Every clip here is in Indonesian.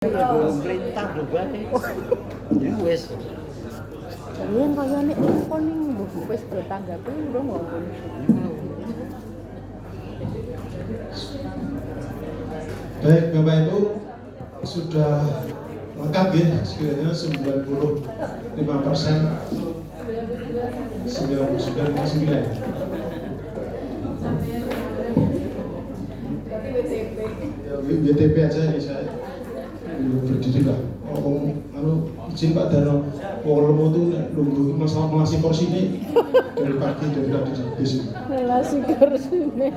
Pemerintah lho bae. Ya wis. Yen kaya nek telepon ning wis do tanggapi urung ngomong. Baik Bapak Ibu, sudah lengkap ya, sekiranya 95%, 99,9. BTP aja nih saya berdiri lah. Izin Pak Darno, Wolomo itu nunggu masalah melasi kursi ini dari pagi dari tadi di sini. Melasi kursi ini.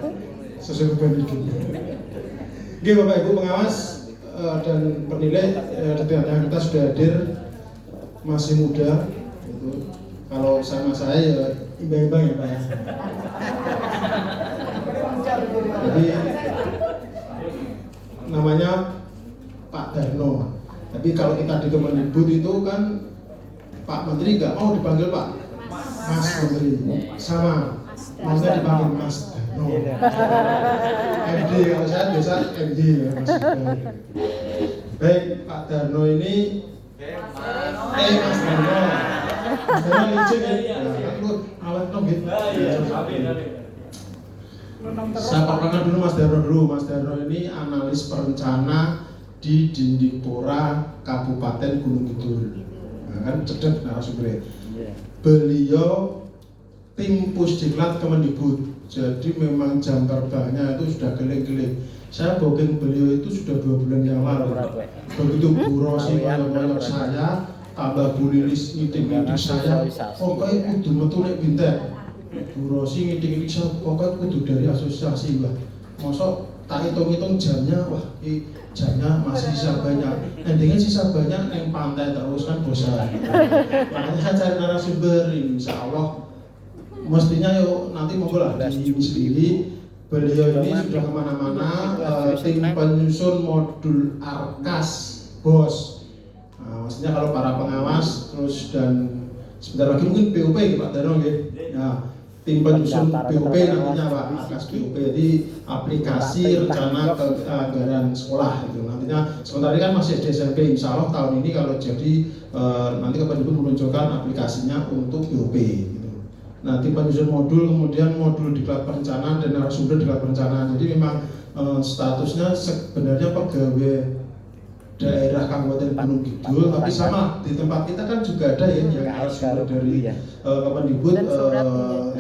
Sesuai beban hidup. Oke Bapak Ibu pengawas dan penilai, ternyata kita sudah hadir, masih muda. Itu kalau sama saya ya imbang-imbang ya Pak ya. Jadi namanya Pak Darno. Tapi kalau kita di Kemendikbud itu kan Pak Menteri nggak mau dipanggil Pak Mas Menteri, sama maunya dipanggil Mas Darno. MD kalau saya biasa MD ya Mas. Baik Pak Darno ini Mas Darno. Mas Darno licin ya. Kan lu awet dong gitu. Saya perkenalkan dulu Mas Darno dulu. Mas Darno ini analis perencana di Dindikpora Kabupaten Gunung Kidul. Nah, kan cedek narasumbernya. Beliau tim Pusdiklat Kemendikbud. Jadi memang jam terbangnya itu sudah keliling-keliling. Saya booking beliau itu sudah 2 bulan yang lalu. Begitu Bu Rosi ngoyor saya, tambah Bu Lilis ngiting-ngiting saya. Pokoknya kudu metu nek bintek. Bu Rosi ngiting-ngiting saya, pokoknya kudu dari asosiasi Mbah. Mosok tak hitung-hitung jamnya, wah ini jamnya masih sisa banyak. Endingnya sisa banyak yang pantai terus kan bosan. Makanya saya cari narasumber, insya Allah mestinya yuk nanti monggo lah di sendiri. Beliau ini sudah kemana-mana, tim penyusun modul Arkas bos. Nah, maksudnya kalau para pengawas terus dan sebentar lagi mungkin PUP ya Pak Darno ya. Nah, tim penyusun BUP nantinya Pak, Arkas BUP, jadi aplikasi rencana keanggaran sekolah itu nantinya. Sementara ini kan masih SD SMP, insya Allah tahun ini kalau jadi nanti Kemendikbud menunjukkan aplikasinya untuk BUP gitu. Nah, tim penyusun modul, kemudian modul diklat perencanaan dan narasumber diklat perencanaan. Jadi memang statusnya sebenarnya pegawai daerah Kabupaten Gunung Kidul, tapi sama di tempat kita kan juga ada ya yang narasumber dari Kemendikbud.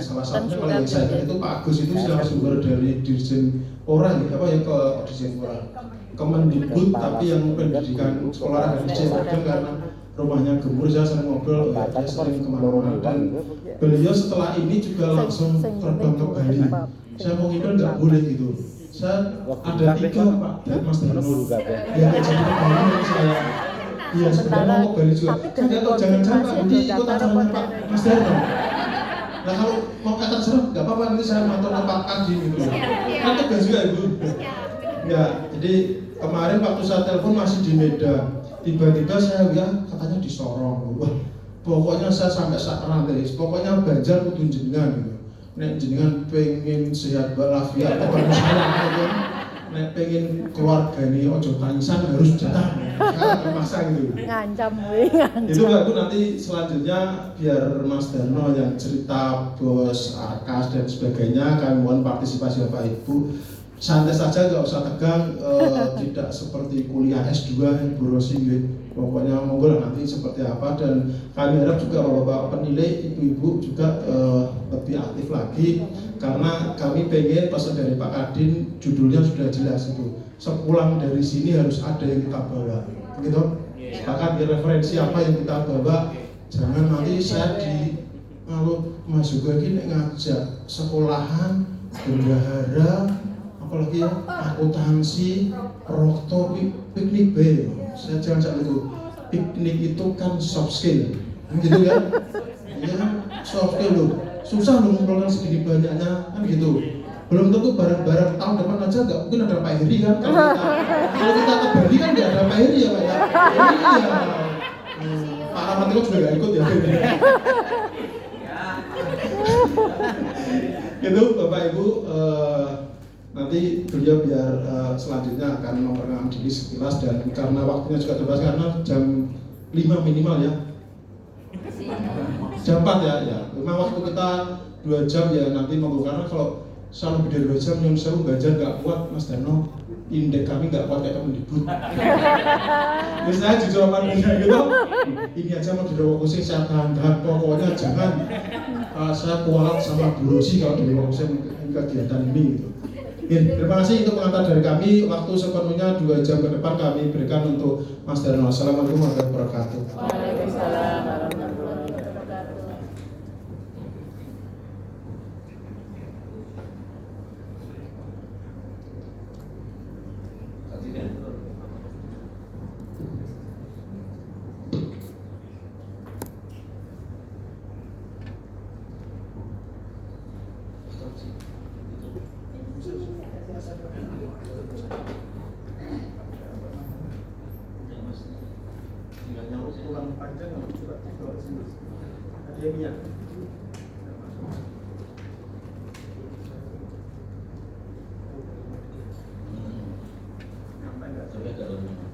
Salah satunya kalau yang saya ingat itu Pak Agus itu narasumber dari Dirjen Orang ya, apa ya ke Dirjen Orang Kemendikbud, tapi yang pendidikan sekolah dan Dirjen Orang karena rumahnya gembur, saya sering ngobrol, saya sering kemana-mana. Dan beliau setelah ini juga langsung terbang ke Bali. Saya mau ngidol nggak boleh gitu. Saya ada 3 Pak dari Mas Darno. Ya jadi kembali saya. Iya sebenarnya mau ke Bali juga. Saya tahu jangan-jangan Pak Budi ikut acaranya Pak Mas Darno. Nah kalau mau kata serem nggak apa-apa, nanti saya mantau ke Pak Kadi gitu. Kan tegas juga Ibu. Ya jadi kemarin waktu saya telepon masih di Medan. Tiba-tiba saya lihat katanya di Sorong. Wah, pokoknya saya sampai sakran deh. Pokoknya Banjar kudu jenengan gitu. Nek jenengan pengen sehat walafiat atau saya gitu. Nek pengen keluargane ojo tangisan harus datang. Saya memaksa gitu. Ngancam we, ngancam. Itu Pak Bu, nanti selanjutnya biar Mas Darno yang cerita bos Arkas dan sebagainya. Kami mohon partisipasi Bapak Ibu. Santai saja, nggak usah tegang, tidak seperti kuliah S2 Bu Rosi gitu. Pokoknya monggo lah nanti seperti apa, dan kami harap juga Bapak penilai ibu-ibu juga lebih aktif lagi, karena kami pengen pesan dari Pak Kadin judulnya sudah jelas itu, sepulang dari sini harus ada yang kita bawa gitu. Bahkan di referensi apa yang kita bawa, jangan nanti saya di kalau masuk lagi ngajak sekolahan, bendahara, apalagi ya, akuntansi, prokto, piknik be. Saya jangan itu. Piknik itu kan soft skill, gitu ya. Iya kan soft skill loh. Susah loh ngumpulkan segini banyaknya, kan gitu. Belum tentu barang-barang tahun depan aja nggak mungkin ada Pak Heri kan. Kalau kita ke Bali kan nggak ada Pak Heri ya Pak ya. Iya. Pak Rahmat itu juga nggak ikut ya. Gitu Bapak Ibu. nanti beliau biar selanjutnya akan memperkenalkan diri sekilas, dan karena waktunya juga terbatas karena jam 5 minimal ya. Jam 4 ya. Memang waktu kita 2 jam ya nanti monggo, karena kalau lebih dari 2 jam yang sewu belajar nggak kuat Mas Darno, indeks kami nggak kuat kayak Kemendikbud. Misalnya jujur apa gitu, ini aja mau direfokusin saya tahan-tahan, pokoknya jangan saya kualat sama Bu Rosi kalau direfokusin kegiatan ini gitu. Terima kasih untuk pengantar dari kami. Waktu sepenuhnya 2 jam ke depan kami berikan untuk Mas Darno. Assalamualaikum warahmatullahi wabarakatuh. Waalaikumsalam warahmatullahi wabarakatuh.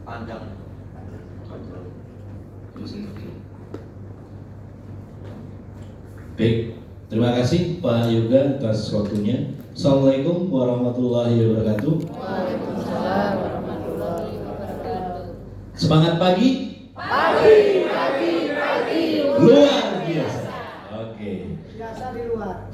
Panjang. Baik, terima kasih Pak Yoga atas waktunya. Assalamualaikum warahmatullahi wabarakatuh. Waalaikumsalam warahmatullahi wabarakatuh. Semangat pagi? Pagi. Luar biasa. Oke. Biasa di luar.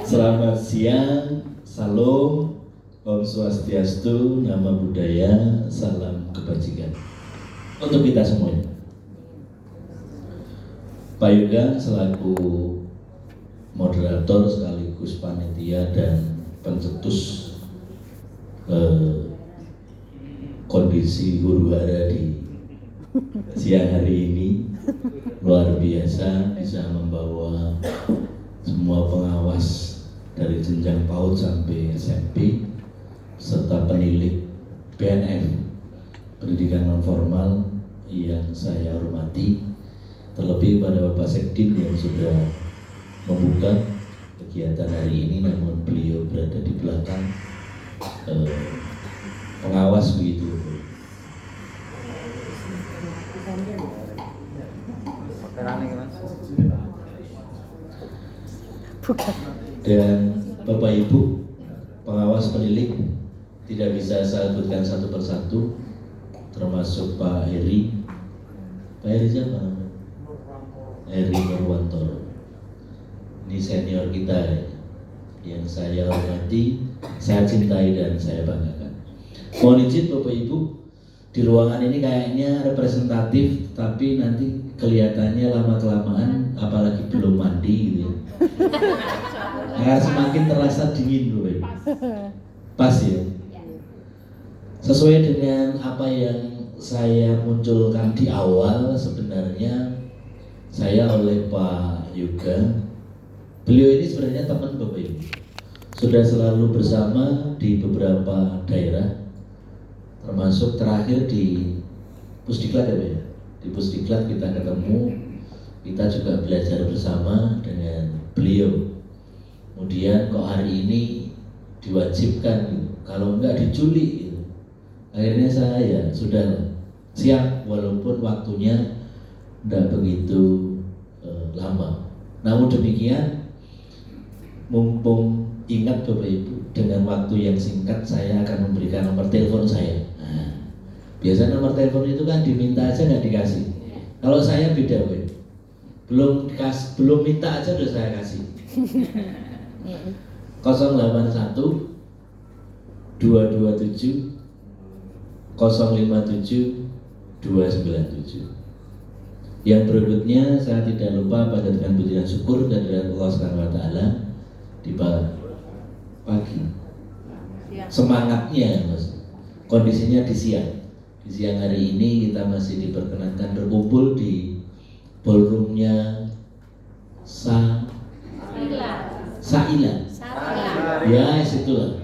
Selamat siang, salam, Om Swastiastu, Nama Budaya, salam kebajikan untuk kita semuanya. Pak Yoga selaku moderator sekaligus panitia dan pencetus kondisi huru hara di siang hari ini luar biasa, bisa membawa semua pengawas dari jenjang PAUD sampai SMP serta penilik PNM pendidikan non formal yang saya hormati, terlebih pada Bapak Sekdin yang sudah membuka kegiatan hari ini, namun beliau berada di belakang pengawas begitu. Dan Bapak Ibu pengawas penilik tidak bisa saya sebutkan satu persatu, termasuk Pak Heri. Pak Heri siapa namanya? Heri Nurwantoro. Ini senior kita yang saya hormati, saya cintai dan saya banggakan. Mohon izin Bapak Ibu, di ruangan ini kayaknya representatif, tapi nanti kelihatannya lama-kelamaan, apalagi belum mandi gitu ya. Akan semakin terasa dingin Bapak Ibu. Pas ya? Sesuai dengan apa yang saya munculkan di awal, sebenarnya saya oleh Pak Yoga, beliau ini sebenarnya teman Bapak Ibu, sudah selalu bersama di beberapa daerah, termasuk terakhir di Pusdiklat ya Pak ya. Di Pusdiklat kita ketemu, kita juga belajar bersama dengan beliau. Kemudian kok hari ini diwajibkan gitu, kalau enggak diculik gitu. Akhirnya saya sudah siap walaupun waktunya tidak begitu lama. Namun demikian, mumpung ingat Bapak Ibu, dengan waktu yang singkat saya akan memberikan nomor telepon saya. Nah, biasanya nomor telepon itu kan diminta aja nggak dikasih. Kalau saya beda, belum minta aja udah saya kasih. 081 227 057 297. Yang berikutnya saya tidak lupa pada dengan puji dan syukur dari Allah Subhanahu wa taala di pagi. Semangatnya Mas. Kondisinya di siang. Di siang hari ini kita masih diperkenankan berkumpul di ballroomnya Saila. Ya, situlah.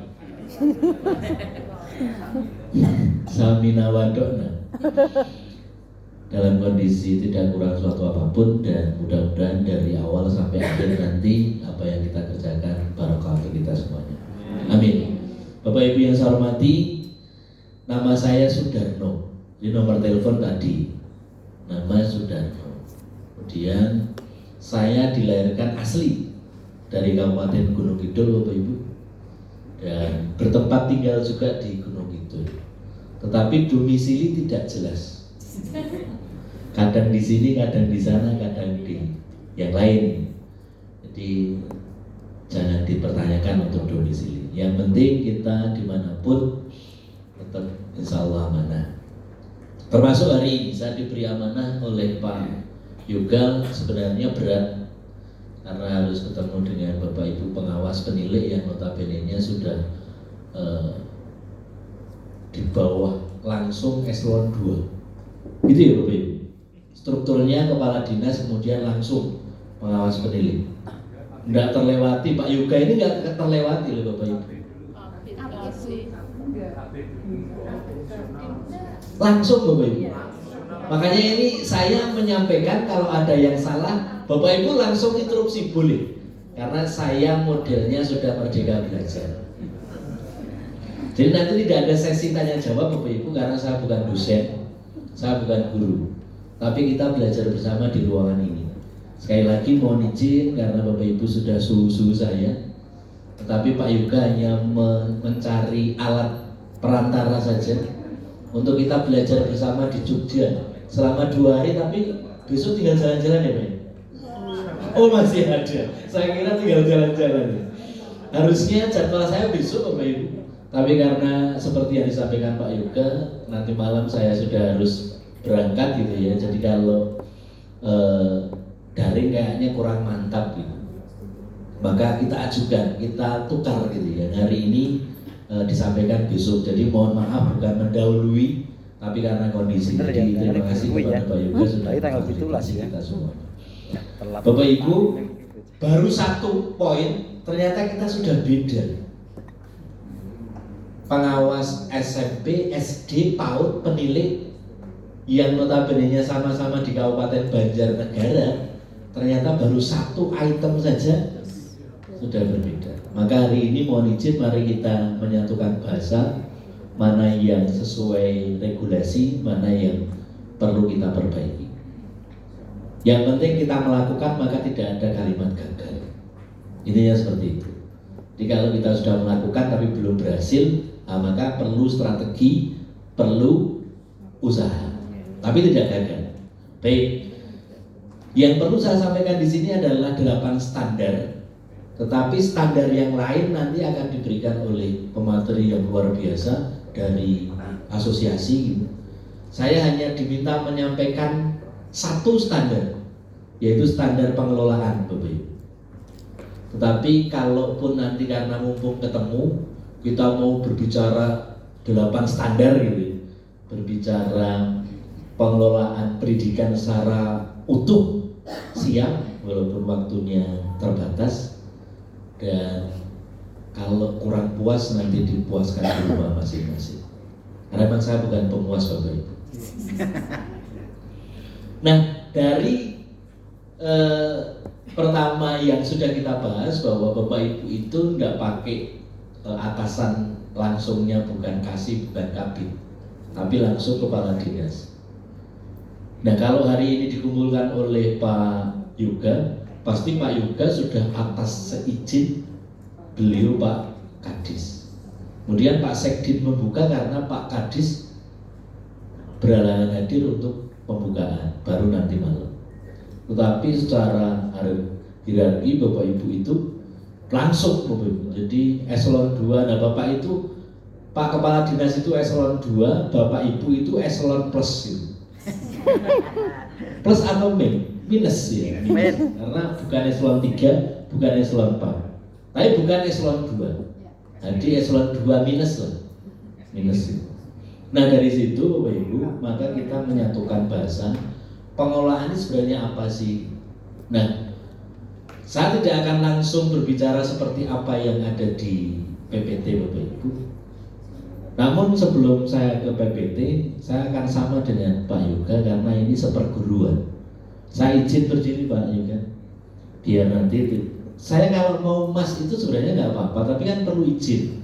Samina Wadona. dalam kondisi tidak kurang suatu apapun, dan mudah-mudahan dari awal sampai akhir nanti apa yang kita kerjakan barokah untuk kita semuanya. Amin. Bapak Ibu yang saya hormati, nama saya Sudarno. Di nomor telepon tadi nama Sudarno. Kemudian saya dilahirkan asli dari Kabupaten Gunung Kidul, Bapak Ibu, dan bertempat tinggal juga di Gunung Kidul. Tetapi domisili tidak jelas. Kadang di sini, kadang di sana, kadang di yang lain. Jadi jangan dipertanyakan untuk domisili. Yang penting kita dimanapun tetap insya Allah amanah. Termasuk hari ini saya diberi amanah oleh Pak Yoga, sebenarnya berat karena harus ketemu dengan Bapak Ibu pengawas penilik yang notabene-nya sudah di bawah langsung eselon 2. Gitu ya Bapak Ibu. Strukturnya kepala dinas kemudian langsung pengawas penilik. Enggak terlewati, Pak Yoga ini enggak terlewati loh Bapak Ibu. Langsung Bapak Ibu. Makanya ini saya menyampaikan kalau ada yang salah, Bapak Ibu langsung interupsi boleh. Karena saya modelnya sudah merdeka belajar. Jadi nanti tidak ada sesi tanya jawab Bapak Ibu, karena saya bukan dosen, saya bukan guru. Tapi kita belajar bersama di ruangan ini. Sekali lagi mohon izin karena Bapak Ibu sudah suhu-suhu saya. Tetapi Pak Yoga hanya mencari alat perantara saja untuk kita belajar bersama di Jogja selama 2 hari, tapi besok tinggal jalan-jalan ya Pak? Oh masih ada, saya kira tinggal jalan-jalan. Harusnya jadwal saya besok Bapak Ibu, tapi karena seperti yang disampaikan Pak Yoga, nanti malam saya sudah harus berangkat gitu ya. Jadi kalau daring kayaknya kurang mantap gitu, maka kita ajukan, kita tukar gitu ya. Hari ini disampaikan besok. Jadi mohon maaf bukan mendahului, tapi karena kondisi. Jadi terima kasih kepada Pak Yoga sudah memfasilitasi kita semua. Bapak Ibu, baru 1 poin ternyata kita sudah beda. Pengawas SMP, SD, PAUD, penilik yang notabene-nya sama-sama di Kabupaten Banjarnegara, ternyata baru 1 item saja sudah berbeda. Maka hari ini mohon izin, mari kita menyatukan bahasa, mana yang sesuai regulasi, mana yang perlu kita perbaiki. Yang penting kita melakukan, maka tidak ada kalimat gagal. Intinya seperti itu. Jadi kalau kita sudah melakukan tapi belum berhasil, maka perlu strategi, perlu usaha, tapi tidak gagal. Baik. Yang perlu saya sampaikan di sini adalah 8 standar. Tetapi standar yang lain nanti akan diberikan oleh pemateri yang luar biasa dari asosiasi. Saya hanya diminta menyampaikan 1 standar, yaitu standar pengelolaan Bapak Ibu. Tetapi kalaupun nanti karena mumpung ketemu, kita mau berbicara 8 standar gitu, berbicara pengelolaan pendidikan secara utuh, siap walaupun waktunya terbatas. Dan kalau kurang puas nanti dipuaskan di rumah masing-masing. Karena memang saya bukan pemuas Bapak Ibu. Nah, dari pertama yang sudah kita bahas bahwa Bapak Ibu itu nggak pakai atasan langsungnya, bukan kasih, bukan kabit, tapi langsung kepala dinas. Nah, kalau hari ini dikumpulkan oleh Pak Yoga, pasti Pak Yoga sudah atas seizin beliau Pak Kadis. Kemudian Pak Sekdin membuka karena Pak Kadis berhalangan hadir untuk pembukaan, baru nanti malam. Tetapi secara hierarki Bapak Ibu itu langsung Bapak Ibu. Jadi eselon 2, nah Bapak itu, Pak Kepala Dinas itu eselon 2, Bapak Ibu itu eselon plus gitu. Plus atau minus ya, karena bukan eselon 3, bukan eselon 4, tapi bukan eselon 2. Jadi eselon 2 minus lah, minus. Nah dari situ Bapak Ibu, maka kita menyatukan bahasa pengelolaan ini sebenarnya apa sih. Nah, saya tidak akan langsung berbicara seperti apa yang ada di PPT Bapak Ibu, Namun sebelum saya ke PPT, saya akan sama dengan Pak Yoga karena ini seperguruan. Saya izin berdiri Pak Yoga, biar nanti saya kalau mau mas itu sebenarnya nggak apa-apa, tapi kan perlu izin.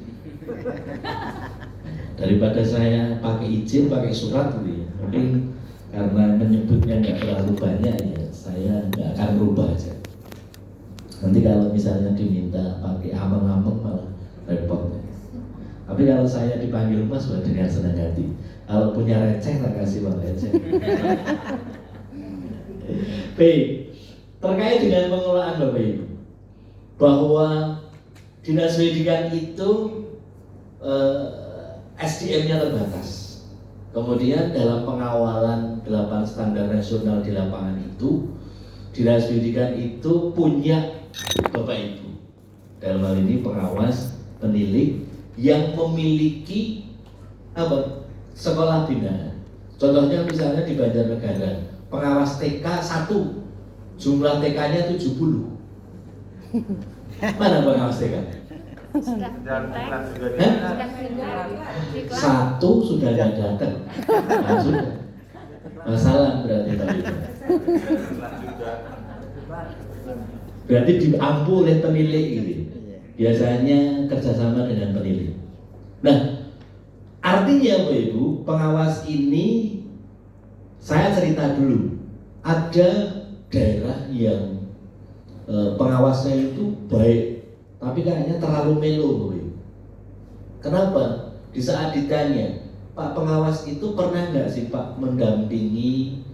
Daripada saya pakai izin, pakai surat gitu ya. Mungkin karena menyebutnya nggak terlalu banyak ya, saya nggak akan rubah aja. Nanti kalau misalnya diminta pakai ameng-ameng malah repot. Tapi kalau saya dipanggil mas, sudah dengan senang hati. Kalau punya receh, tak kasih bang receh. B. Terkait dengan pengelolaan Bapak Ibu, bahwa dinas pendidikan itu SDM-nya terbatas. Kemudian dalam pengawalan 8 standar nasional di lapangan itu, dinas pendidikan itu punya Bapak Ibu. Dalam hal ini pengawas, penilik yang memiliki sekolah binaan. Contohnya misalnya di Banjarnegara, pengawas TK 1, jumlah TK-nya 70. Mana pengawas TK? Satu sudah tidak datang. Sudah. Masalah berarti Pak Ibu. Berarti diampu oleh penilik gitu. Biasanya kerjasama dengan penilik. Nah, artinya Bapak Ibu, pengawas ini saya cerita dulu. Ada daerah yang pengawasnya itu baik, tapi kayaknya terlalu melo Bapak Ibu. Kenapa? Di saat ditanya, Pak pengawas itu pernah nggak sih Pak mendampingi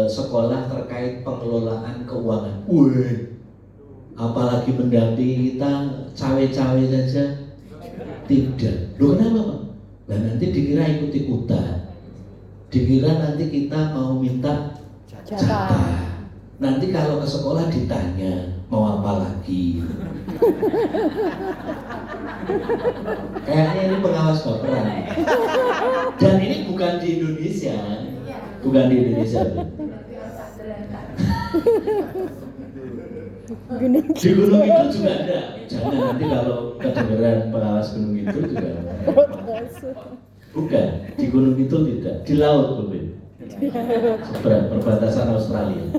sekolah terkait pengelolaan keuangan? Apalagi mendampingi kita cawe-cawe saja? Tidak. Loh kenapa Pak? Nah nanti dikira ikut-ikutan, dikira nanti kita mau minta jatah. Nanti kalau ke sekolah ditanya mau apa lagi. Kayaknya ini pengawas baperan. Dan ini bukan di Indonesia, bukan di Indonesia. Di Gunung Kidul juga ada. Jangan nanti kalau kedengeran pengawas Gunung Kidul juga. Bukan, di Gunung Kidul tidak, di laut Bapak. Seberang perbatasan Australia.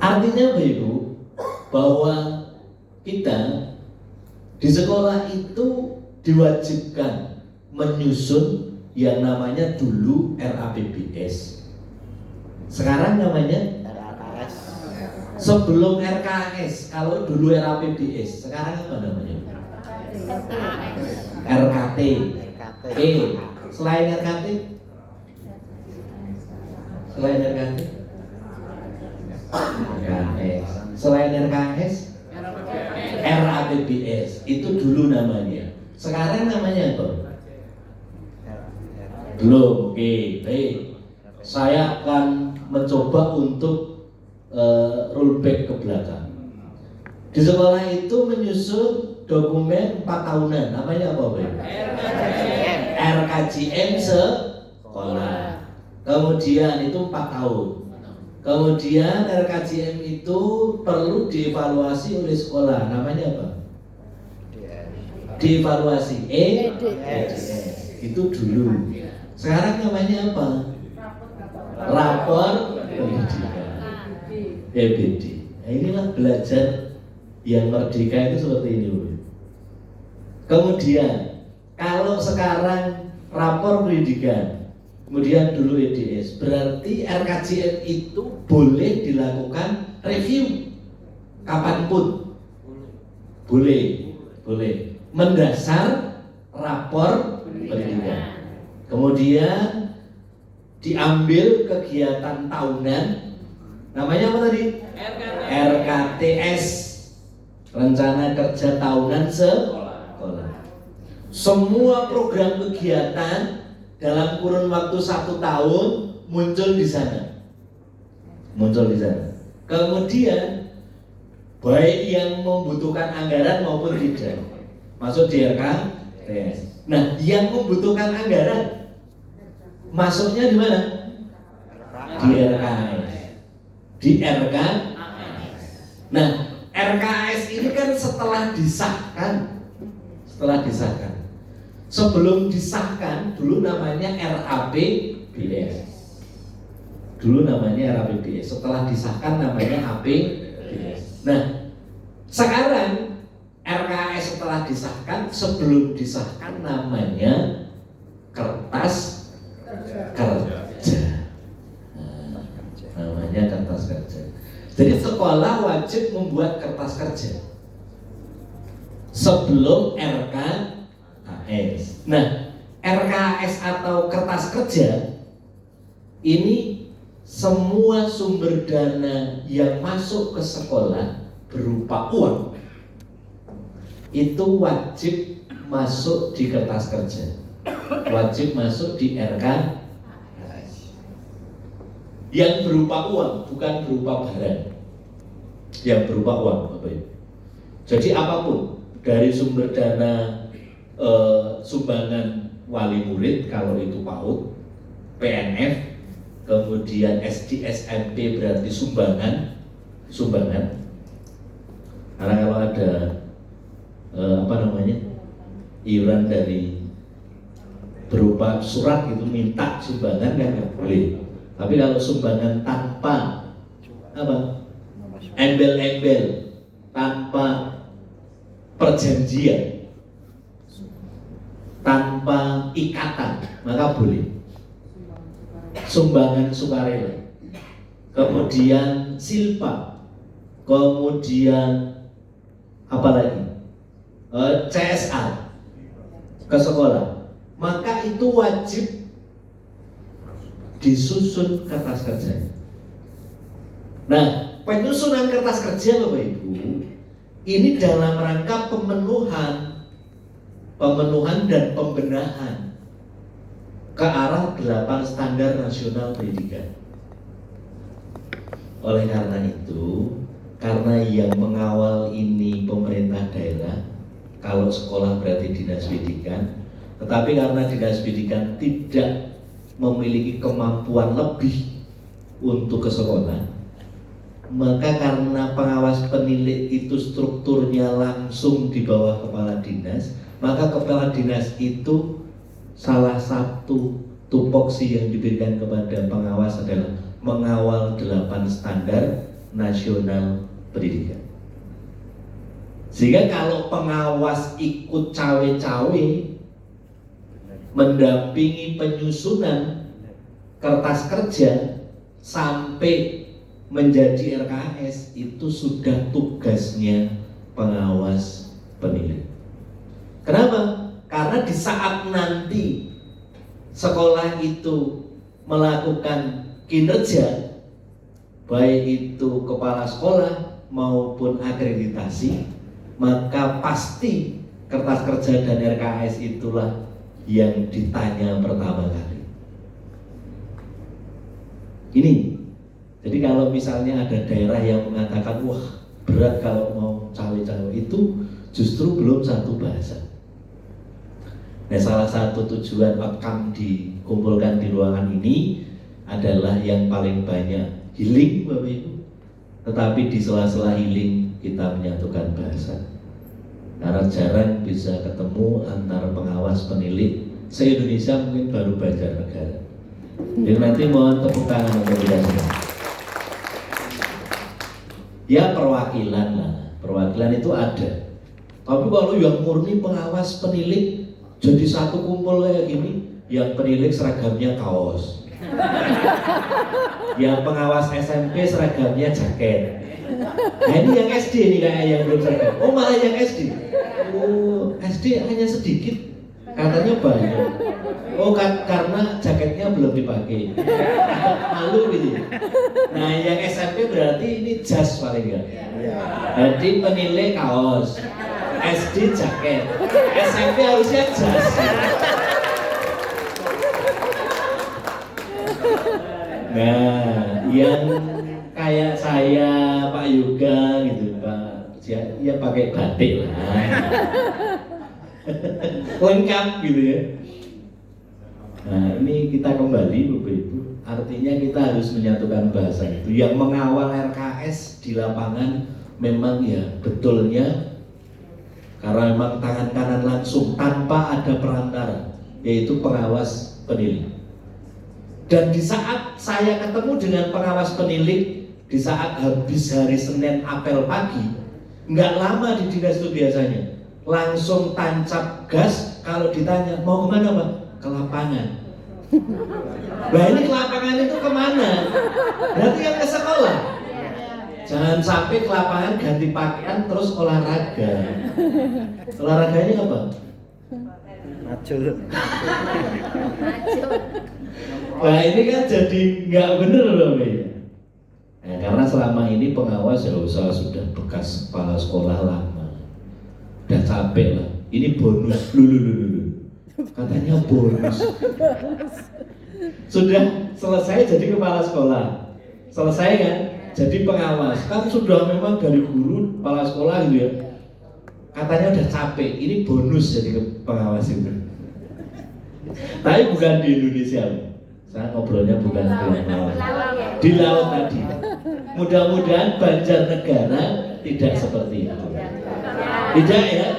Artinya Bapak Ibu, bahwa kita di sekolah itu diwajibkan menyusun yang namanya dulu RAPBS. Sekarang namanya RKS. Sebelum RKS, kalau dulu RAPBS, sekarang apa namanya? RKT. Selain RKT? Selain RKT? RKS. Selain RKS? RAPBS. Itu dulu namanya. Sekarang namanya apa? Belum. Oke, baik. Saya akan mencoba untuk rollback ke belakang. Di sekolah itu menyusun dokumen 4 tahunan. Namanya apa, Pak? RKJM sekolah. Kemudian itu 4 tahun. Kemudian RKJM itu perlu dievaluasi oleh sekolah. Namanya apa? Dievaluasi EDS. Itu dulu. Sekarang namanya apa? Rapor pendidikan. EBD. Nah, inilah belajar yang merdeka itu seperti ini. Kemudian kalau sekarang rapor pendidikan, kemudian dulu EDS, berarti RKJM itu boleh dilakukan review kapanpun. Boleh. Mendasar rapor pendidikan. Kemudian diambil kegiatan tahunan, namanya apa tadi? RKTS, rencana kerja tahunan sekolah. Semua program kegiatan dalam kurun waktu 1 tahun muncul di sana. Kemudian baik yang membutuhkan anggaran maupun tidak masuk di RKTS. Nah, yang membutuhkan anggaran masuknya di mana? Di RKS. Di RKS. Nah, RKS ini kan setelah disahkan, Sebelum disahkan dulu namanya RAPBS. Dulu namanya RAPBS, setelah disahkan namanya APBS. Nah, sekarang RKS setelah disahkan, sebelum disahkan namanya kertas kerja. Nah, namanya kertas kerja. Jadi sekolah wajib membuat kertas kerja sebelum RKS. Nah, RKS atau kertas kerja ini semua sumber dana yang masuk ke sekolah berupa uang itu wajib masuk di kertas kerja, wajib masuk di RKS yang berupa uang, bukan berupa barang, yang berupa uang, Bapak Ibu. Jadi apapun dari sumber dana sumbangan wali murid kalau itu PAUD, PNF, kemudian SD SMP berarti sumbangan. Karena kalau ada iuran dari berupa surat itu minta sumbangan kan nggak boleh. Tapi kalau sumbangan tanpa embel-embel, tanpa perjanjian, tanpa ikatan, maka boleh. Sumbangan sukarela, kemudian silpa, kemudian apa lagi? CSA ke sekolah, maka itu wajib disusun kertas kerja. Nah, penyusunan kertas kerja Bapak Ibu ini dalam rangka pemenuhan dan pembenahan ke arah 8 standar nasional pendidikan. Oleh karena itu, karena yang mengawal ini pemerintah daerah, kalau sekolah berarti dinas pendidikan, tetapi karena dinas pendidikan tidak memiliki kemampuan lebih untuk ke sekolah, maka karena pengawas penilai itu strukturnya langsung di bawah kepala dinas, maka kepala dinas itu salah satu tupoksi yang diberikan kepada pengawas adalah mengawal 8 standar nasional pendidikan. Sehingga kalau pengawas ikut cawe-cawe mendampingi penyusunan kertas kerja sampai menjadi RKS, itu sudah tugasnya pengawas penilai. Kenapa? Karena di saat nanti sekolah itu melakukan kinerja, baik itu kepala sekolah maupun akreditasi, maka pasti kertas kerja dan RKS itulah yang ditanya pertama kali. Ini, jadi kalau misalnya ada daerah yang mengatakan wah berat kalau mau cawe-cawe, itu justru belum satu bahasa. Nah, salah satu tujuan outcome dikumpulkan di ruangan ini adalah yang paling banyak healing Bapak Ibu. Tetapi di sela-sela healing kita menyatukan bahasa. Karena jarang bisa ketemu antara pengawas penilai se-Indonesia, mungkin baru Banjarnegara. Jadi nanti mohon tepuk tangan untuk kita semua. Ya perwakilan lah, perwakilan itu ada. Tapi kalau yang murni pengawas penilik jadi satu kumpul kayak gini, yang penilik seragamnya kaos, yang pengawas SMP seragamnya jaket. Nah ini yang SD nih kayak yang belum seragam. Oh malah yang SD. Oh SD hanya sedikit, katanya banyak. Oh karena jaketnya belum dipakai, malu gitu. Nah yang SMP berarti ini jas paling enggak. Jadi penilai kaos, SD jaket, SMP harusnya jas. Nah, yang kayak saya, Pak Yoga gitu, Pak, ya pakai batik lah, lengkap gitu ya. Nah, ini kita kembali Bapak Ibu, artinya kita harus menyatukan bahasa itu. Yang mengawal RKS di lapangan memang ya betulnya karena memang tangan kanan langsung tanpa ada perantara, yaitu pengawas penilik. Dan di saat saya ketemu dengan pengawas penilik, di saat habis hari Senin apel pagi, nggak lama di dinas itu biasanya langsung tancap gas. Kalau ditanya mau kemana Pak? Ke lapangan. Nah ini ke lapangan itu kemana? Berarti yang ke sekolah. Jangan sampai ke lapangan ganti pakaian terus olahraga. Olahraganya apa? Macul. Nah ini kan jadi nggak bener loh ya. Nah, karena selama ini pengawas ya saya sudah bekas kepala sekolah lama, udah capek lah. Ini bonus dulu. Katanya bonus. Sudah selesai jadi kepala sekolah, selesai kan? Jadi pengawas kan sudah memang dari guru kepala sekolah gitu ya. Katanya udah capek, ini bonus jadi pengawas itu. Tapi bukan di Indonesia. Saya ngobrolnya bukan di laut tadi. Mudah-mudahan Banjarnegara tidak seperti itu. Tidak ya?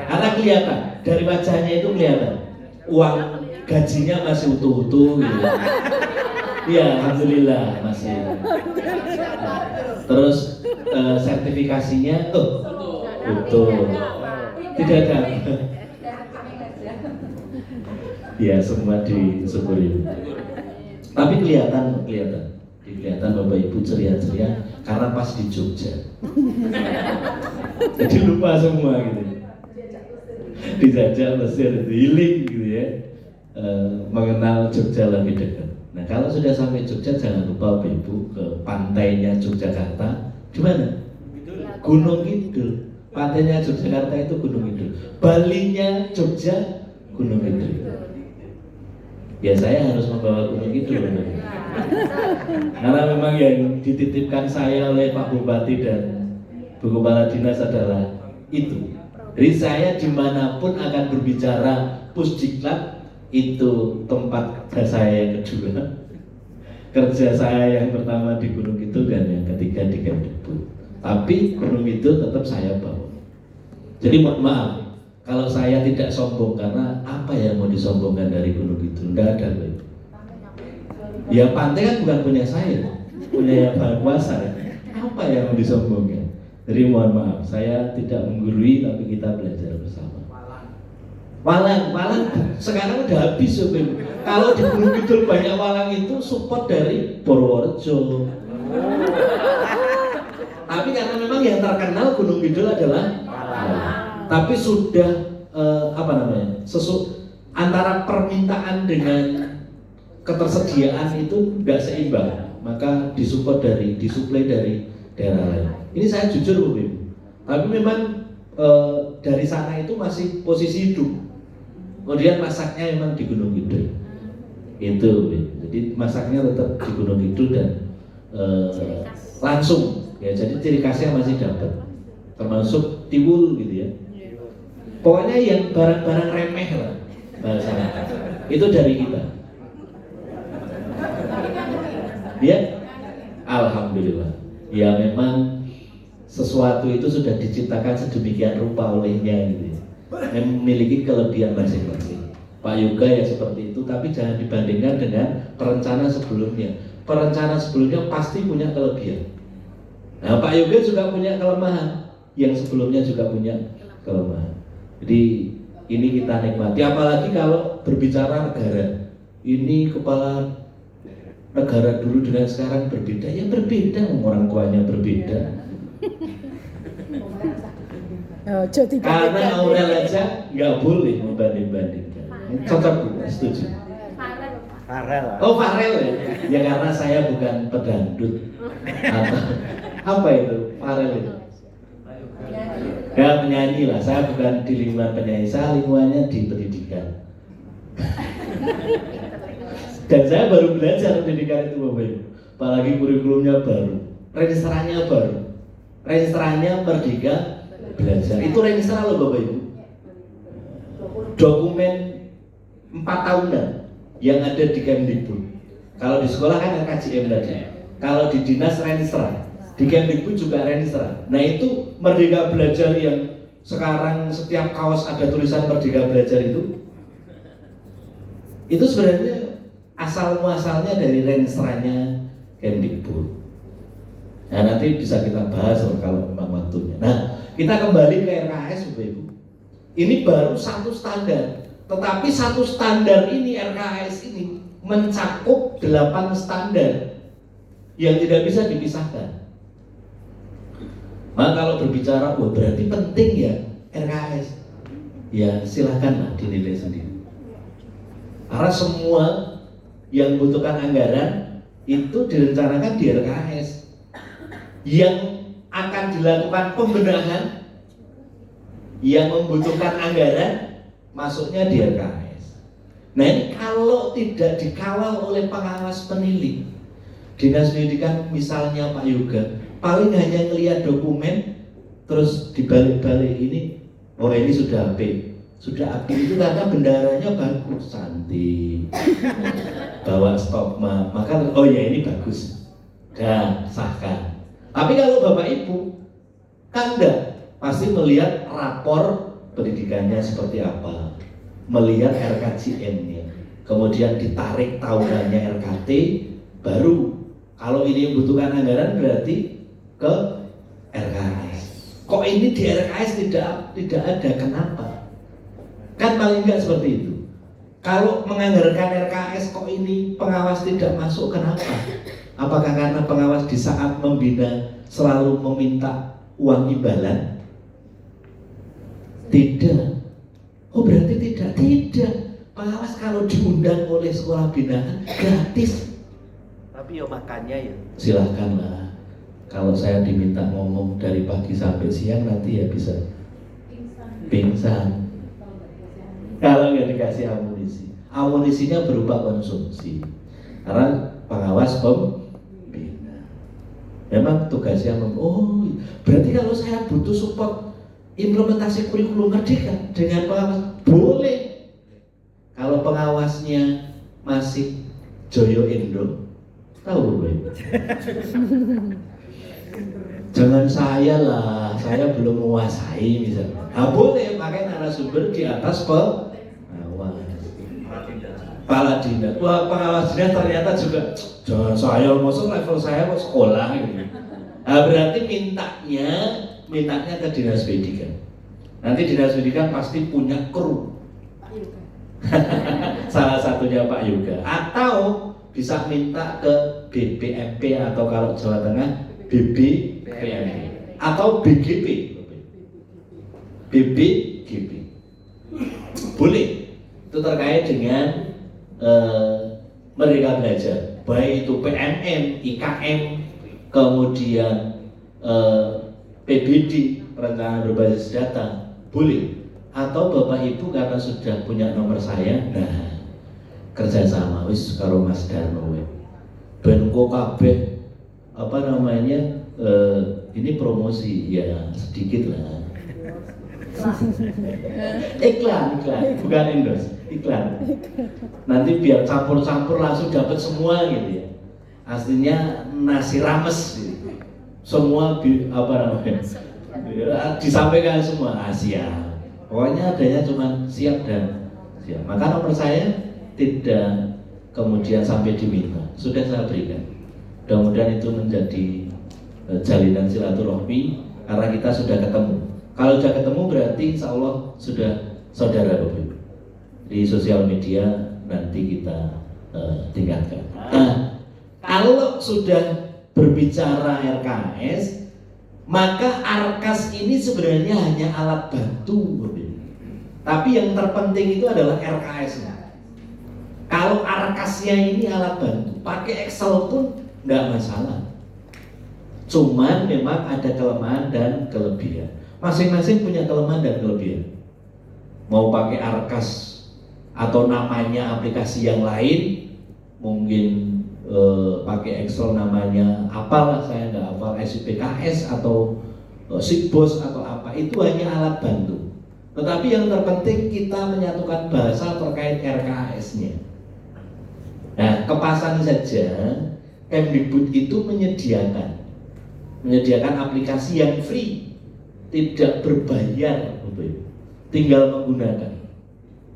Karena kelihatan dari wajahnya itu kelihatan uang gajinya masih utuh-utuh gitu. Iya, alhamdulillah masih. Terus sertifikasinya betul. Tidak ada. Ya semua disyukuri. Tapi kelihatan Bapak Ibu ceria-ceria karena pas di Jogja. Jadi lupa semua gitu. Dijajah Mesir, healing gitu ya. Mengenal Jogja lebih dekat. Nah kalau sudah sampai Jogja jangan lupa Bapak Ibu ke pantainya Yogyakarta. Di mana? Gunung Kidul. Pantainya Yogyakarta itu Gunung Kidul. Balinya Jogja Gunung Kidul. Ya saya harus membawa Gunung Kidul. Karena memang yang dititipkan saya oleh Pak Bupati dan Bu Kepala Dinas adalah itu. Jadi saya dimanapun akan berbicara Pusdiklat, itu tempat saya yang kedua, kerja saya yang pertama di Gunung Kidul dan yang ketiga di Kemdikbud. Tapi Gunung Kidul tetap saya bawa. Jadi mohon maaf kalau saya tidak sombong, karena apa yang mau disombongkan dari Gunung Kidul? Tidak ada. Ya pantai kan bukan punya saya, punya yang Maha Kuasa. Apa yang mau disombongkan? Jadi mohon maaf, saya tidak menggurui, tapi kita belajar bersama. Walang sekarang udah habis Sob. Kalau di Gunung Kidul banyak walang itu support dari Purworejo. Tapi karena memang yang terkenal Gunung Kidul adalah walang. Tapi sudah antara permintaan dengan ketersediaan itu nggak seimbang, maka disuplai dari daerah lain. Ini saya jujur Bu. Tapi memang dari sana itu masih posisi hidup. Kemudian masaknya memang di Gunung Kidul. Itu, jadi masaknya tetap di Gunung Kidul dan langsung. Ya, jadi ciri khasnya masih dapat. Termasuk tiwul gitu ya. Pokoknya yang barang-barang remeh lah bahasanya. Itu dari kita. Ya, alhamdulillah. Ya memang sesuatu itu sudah diciptakan sedemikian rupa olehnya gitu. Memiliki kelebihan masing-masing. Pak Yoga ya seperti itu, tapi jangan dibandingkan dengan perencana sebelumnya. Perencana sebelumnya pasti punya kelebihan. Nah, Pak Yoga juga punya kelemahan, yang sebelumnya juga punya kelemahan. Jadi ini kita nikmati, apalagi kalau berbicara negara. Ini kepala negara dulu dengan sekarang berbeda, ya berbeda, orang tuanya berbeda. Karena Aurel aja nggak boleh membanding-bandingkan. Cocok Bu, setuju. Farel. Oh Farel ya? Ya karena saya bukan pedangdut. Atau apa itu Farel itu? Ya penyanyi lah. Saya bukan di lingkungan penyanyi, saya lingkungannya di pendidikan. Dan saya baru belajar pendidikan itu Bapak Ibu. Apalagi kurikulumnya baru, registerannya baru, registerannya Merdeka Belajar. Itu registeran loh Bapak Ibu. Dokumen 4 tahunan yang ada di Kemdikbud. Kalau di sekolah kan KJM tadi. Kalau di dinas registeran, di Kemdikbud juga registeran. Nah itu Merdeka Belajar yang sekarang setiap kaos ada tulisan Merdeka Belajar itu sebenarnya asal muasalnya dari rensranya Kemdikbud. Nah, nanti bisa kita bahas kalau memang waktunya. Nah, kita kembali ke RKS, Bapak Ibu. Ini baru satu standar, tetapi satu standar ini RKS ini mencakup 8 standar yang tidak bisa dipisahkan. Maka kalau berbicara, wah berarti penting ya RKS. Ya silakanlah dinilai sendiri. Karena semua yang membutuhkan anggaran itu direncanakan di RKS. Yang akan dilakukan pembenahan yang membutuhkan anggaran masuknya di RKS. Nah ini kalau tidak dikawal oleh pengawas penilik, Dinas Pendidikan misalnya Pak Yoga, paling hanya ngelihat dokumen terus dibalik-balik ini, oh ini sudah AP. Sudah AP itu karena bendaranya bagus, cantik, bawa stopma, maka oh ya ini bagus, dan sahkan. Tapi kalau Bapak Ibu kan enggak, pasti melihat rapor pendidikannya seperti apa, melihat RKJM-nya, kemudian ditarik tahunannya RKT, baru kalau ini membutuhkan anggaran berarti ke RKS. Kok ini di RKS tidak ada, kenapa? Kan paling enggak seperti itu. Kalau menganggarkan RKS kok ini pengawas tidak masuk, kenapa? Apakah karena pengawas di saat membina selalu meminta uang imbalan? Tidak. Oh berarti tidak. Pengawas kalau diundang oleh sekolah binaan gratis. Tapi ya makannya ya silakanlah. Kalau saya diminta ngomong dari pagi sampai siang nanti ya bisa pingsan. Kalau nggak dikasih amunisi, amunisinya berupa konsumsi. Karena pengawas pembina, memang tugasnya berarti kalau saya butuh support implementasi kurikulum merdeka dengan pengawas, boleh. Kalau pengawasnya masih Joyo Indo, tahu Bapak? Jangan saya lah, saya belum menguasai misalnya. Nah, boleh pakai narasumber di atas pengawas. Kepala dinas, wah pengawas dinas ternyata juga jangan saya, maksud level saya kok sekolah gitu. Nah, berarti mintanya ke dinas pendidikan. Nanti dinas pendidikan pasti punya kru. Salah satunya Pak Yoga, atau bisa minta ke BPMP atau kalau Jawa Tengah BBPMP atau BGP. BBGP boleh, itu terkait dengan Merdeka Belajar, baik itu PMM, IKM, kemudian PBD, perencanaan berbasis data, boleh. Atau Bapak Ibu karena sudah punya nomor saya, nah kerjasama wis karo Mas Darno ben kok kabeh apa namanya ini promosi ya sedikit lah. iklan bukan endorse, iklan. Nanti biar campur-campur langsung dapat semua gitu ya. Aslinya nasi rames gitu. Semua apa namanya disampaikan semua Asia. Pokoknya adanya cuma siap dan siap. Maka nomor saya tidak kemudian sampai diminta, sudah saya berikan. Mudah-mudahan itu menjadi jalinan silaturahmi karena kita sudah ketemu. Kalau sudah ketemu berarti insya Allah sudah saudara Bapak Ibu. Di sosial media nanti kita tingkatkan. Nah, kalau sudah berbicara RKS, maka ARKAS ini sebenarnya hanya alat bantu Bapak Ibu. Tapi yang terpenting itu adalah RKS-nya. Kalau ARKAS-nya ini alat bantu, pakai Excel pun nggak masalah. Cuman memang ada kelemahan dan kelebihan. Masing-masing punya kelemahan dan kelebihan. Mau pakai ARKAS atau namanya aplikasi yang lain, mungkin pakai Excel namanya apalah, saya nggak hafal, SIPKS atau Sigbos atau apa, itu hanya alat bantu. Tetapi yang terpenting kita menyatukan bahasa terkait RKS-nya. Nah, kepasan saja Kemdikbud itu menyediakan aplikasi yang free tidak berbayar, Bapak Ibu. Tinggal menggunakan.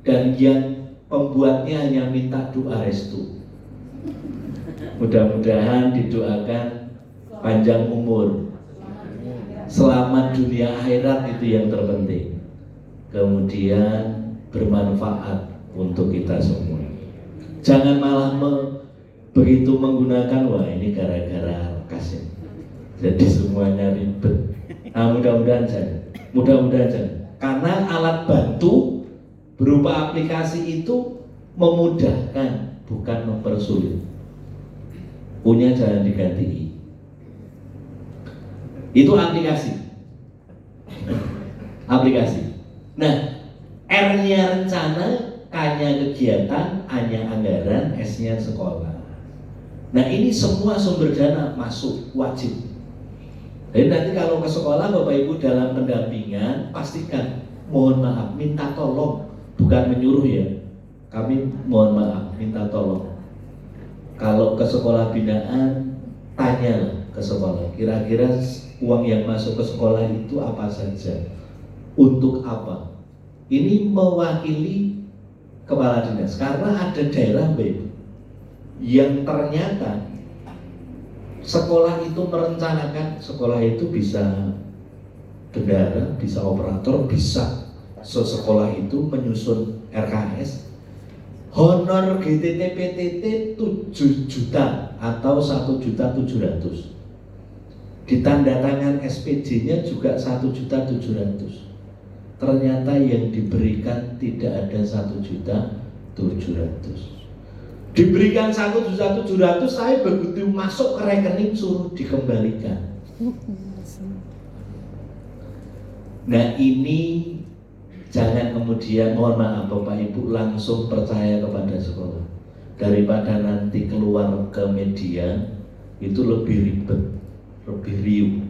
Dan yang pembuatnya hanya minta doa restu. Mudah-mudahan didoakan panjang umur, selamat dunia akhirat, itu yang terpenting. Kemudian bermanfaat untuk kita semua. Jangan malah begitu menggunakan, wah ini gara-gara kas ya, jadi semuanya ribet. Nah, mudah-mudahan jangan. Karena alat bantu berupa aplikasi itu memudahkan, bukan mempersulit. Punya jangan diganti. Itu aplikasi. Nah, R-nya rencana, K-nya kegiatan, A-nya anggaran, S-nya sekolah. Nah, ini semua sumber dana masuk wajib. Jadi nanti kalau ke sekolah Bapak Ibu dalam pendampingan, pastikan, mohon maaf, minta tolong, bukan menyuruh ya. Kami mohon maaf, minta tolong. Kalau ke sekolah binaan, tanya ke sekolah, kira-kira uang yang masuk ke sekolah itu apa saja, untuk apa. Ini mewakili kepala dinas, karena ada daerah yang ternyata sekolah itu merencanakan, sekolah itu bisa bendara, bisa operator, bisa sekolah itu menyusun RKS. Honor GTT PTT 7 juta atau 1.700.000. Ditandatangan SPJ-nya juga 1.700.000. Ternyata yang diberikan tidak ada 1.700.000. Diberikan 1.700.000, saya begitu masuk ke rekening suruh dikembalikan. Nah, ini jangan kemudian, mohon maaf Bapak Ibu, langsung percaya kepada sekolah. Daripada nanti keluar ke media, itu lebih ribet, lebih riuh.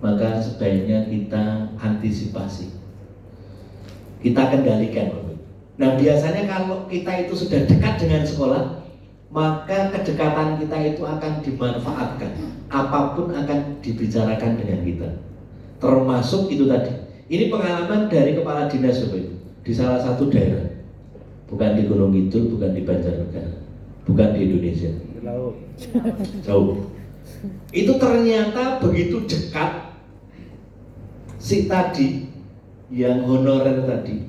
Maka sebaiknya kita antisipasi, kita kendalikan. Nah, biasanya kalau kita itu sudah dekat dengan sekolah, maka kedekatan kita itu akan dimanfaatkan. Apapun akan dibicarakan dengan kita. Termasuk itu tadi. Ini pengalaman dari kepala dinas di salah satu daerah, bukan di Gunung Kidul, bukan di Banjarnegara, bukan di Indonesia, jauh. Itu ternyata begitu dekat, si tadi yang honorer tadi,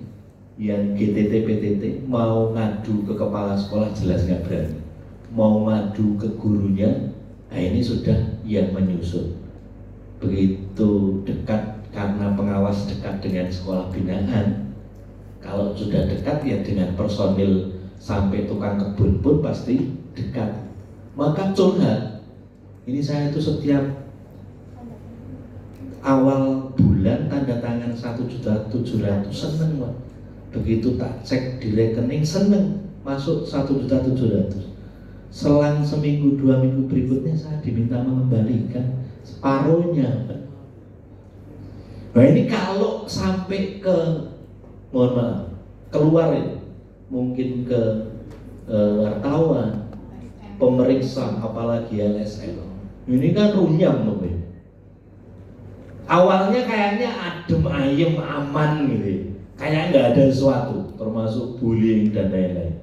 yang GTT PTT mau ngadu ke kepala sekolah jelas nggak berani, mau ngadu ke gurunya. Nah, ini sudah yang menyusun. Begitu dekat, karena pengawas dekat dengan sekolah binaan. Kalau sudah dekat ya dengan personil sampai tukang kebun pun pasti dekat. Maka curhat. Ini saya itu setiap awal bulan tanda tangan 1.700.000, seneng Pak. Begitu tak cek di rekening, seneng masuk 1.700.000. Selang seminggu 2 minggu berikutnya saya diminta mengembalikan separuhnya Pak. Nah, ini kalau sampai ke, mohon maaf, keluar ya, mungkin ke wartawan, pemeriksa, apalagi LSM, ini kan runyam loh. Awalnya kayaknya adem ayem aman gitu, kayak nggak ada sesuatu, termasuk bullying dan lain-lain.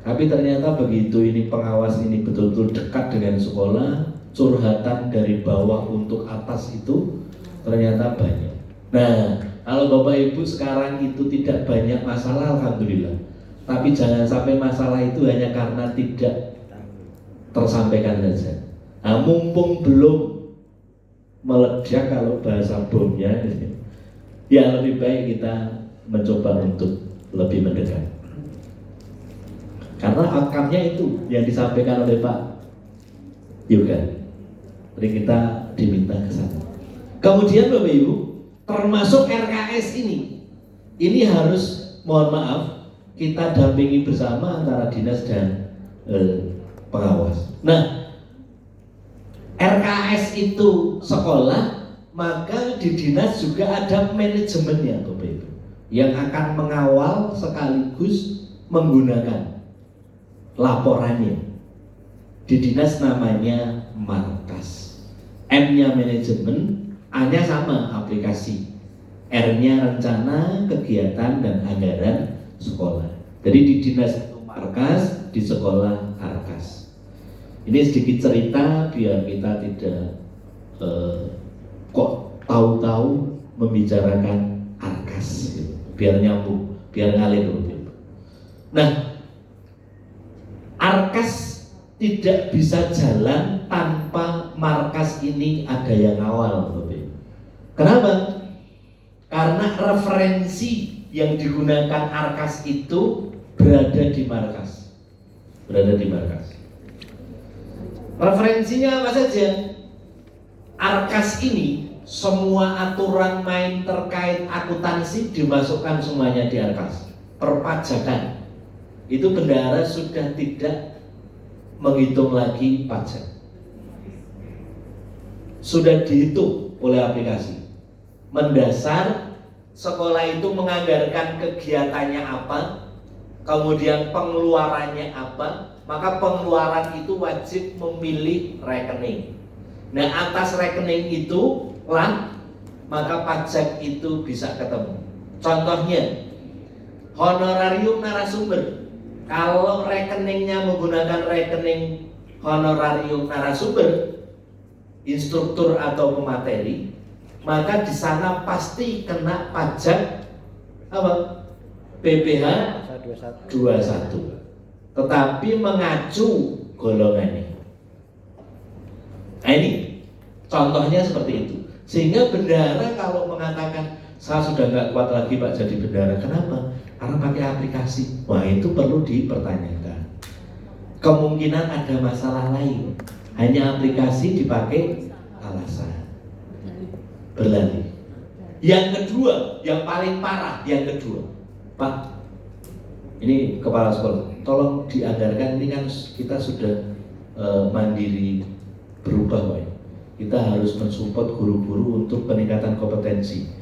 Tapi ternyata begitu ini pengawas ini betul-betul dekat dengan sekolah, curhatan dari bawah untuk atas itu ternyata banyak. Nah, kalau Bapak Ibu sekarang itu tidak banyak masalah, alhamdulillah. Tapi jangan sampai masalah itu hanya karena tidak tersampaikan saja. Nah, mumpung belum meledak kalau bahasa bomnya, ya lebih baik kita mencoba untuk lebih mendekat. Karena outcome-nya itu yang disampaikan oleh Pak Yoga. Jadi kita diminta ke sana. Kemudian Bapak Ibu, termasuk RKS ini harus, mohon maaf, kita dampingi bersama antara dinas dan pengawas. Nah, RKS itu sekolah, maka di dinas juga ada manajemennya Bapak Ibu, yang akan mengawal sekaligus menggunakan laporannya. Di dinas namanya markas, M-nya manajemen, A-nya sama, aplikasi. R-nya rencana, kegiatan, dan anggaran sekolah. Jadi di dinas itu markas, di sekolah arkas. Ini sedikit cerita biar kita tidak kok tahu-tahu membicarakan arkas, gitu. Biar nyambung, biar ngalir dulu. Nah, arkas tidak bisa jalan tanpa markas ini ada yang awal, Bapak Ibu. Kenapa? Karena referensi yang digunakan arkas itu berada di markas. Berada di markas. Referensinya apa saja? Arkas ini semua aturan main terkait akuntansi dimasukkan semuanya di arkas. Perpajakan itu bendahara sudah tidak menghitung lagi pajak, sudah dihitung oleh aplikasi. Mendasar sekolah itu menganggarkan kegiatannya apa, kemudian pengeluarannya apa, maka pengeluaran itu wajib memilih rekening. Nah, atas rekening itu lah maka pajak itu bisa ketemu. Contohnya honorarium narasumber. Kalau rekeningnya menggunakan rekening honorarium narasumber, instruktur atau pemateri, maka di sana pasti kena pajak apa? PPh 21. Tetapi mengacu golongannya. Nah, ini contohnya seperti itu. Sehingga bendahara kalau mengatakan saya sudah nggak kuat lagi Pak jadi bendahara, kenapa? Karena pakai aplikasi. Wah, itu perlu dipertanyakan. Kemungkinan ada masalah lain. Hanya aplikasi dipakai alasan berlari. Yang kedua, yang paling parah, yang kedua, Pak, ini kepala sekolah, tolong dianggarkan. Ini kan kita sudah mandiri berubah, Pak. Kita harus mensupport guru-guru untuk peningkatan kompetensi.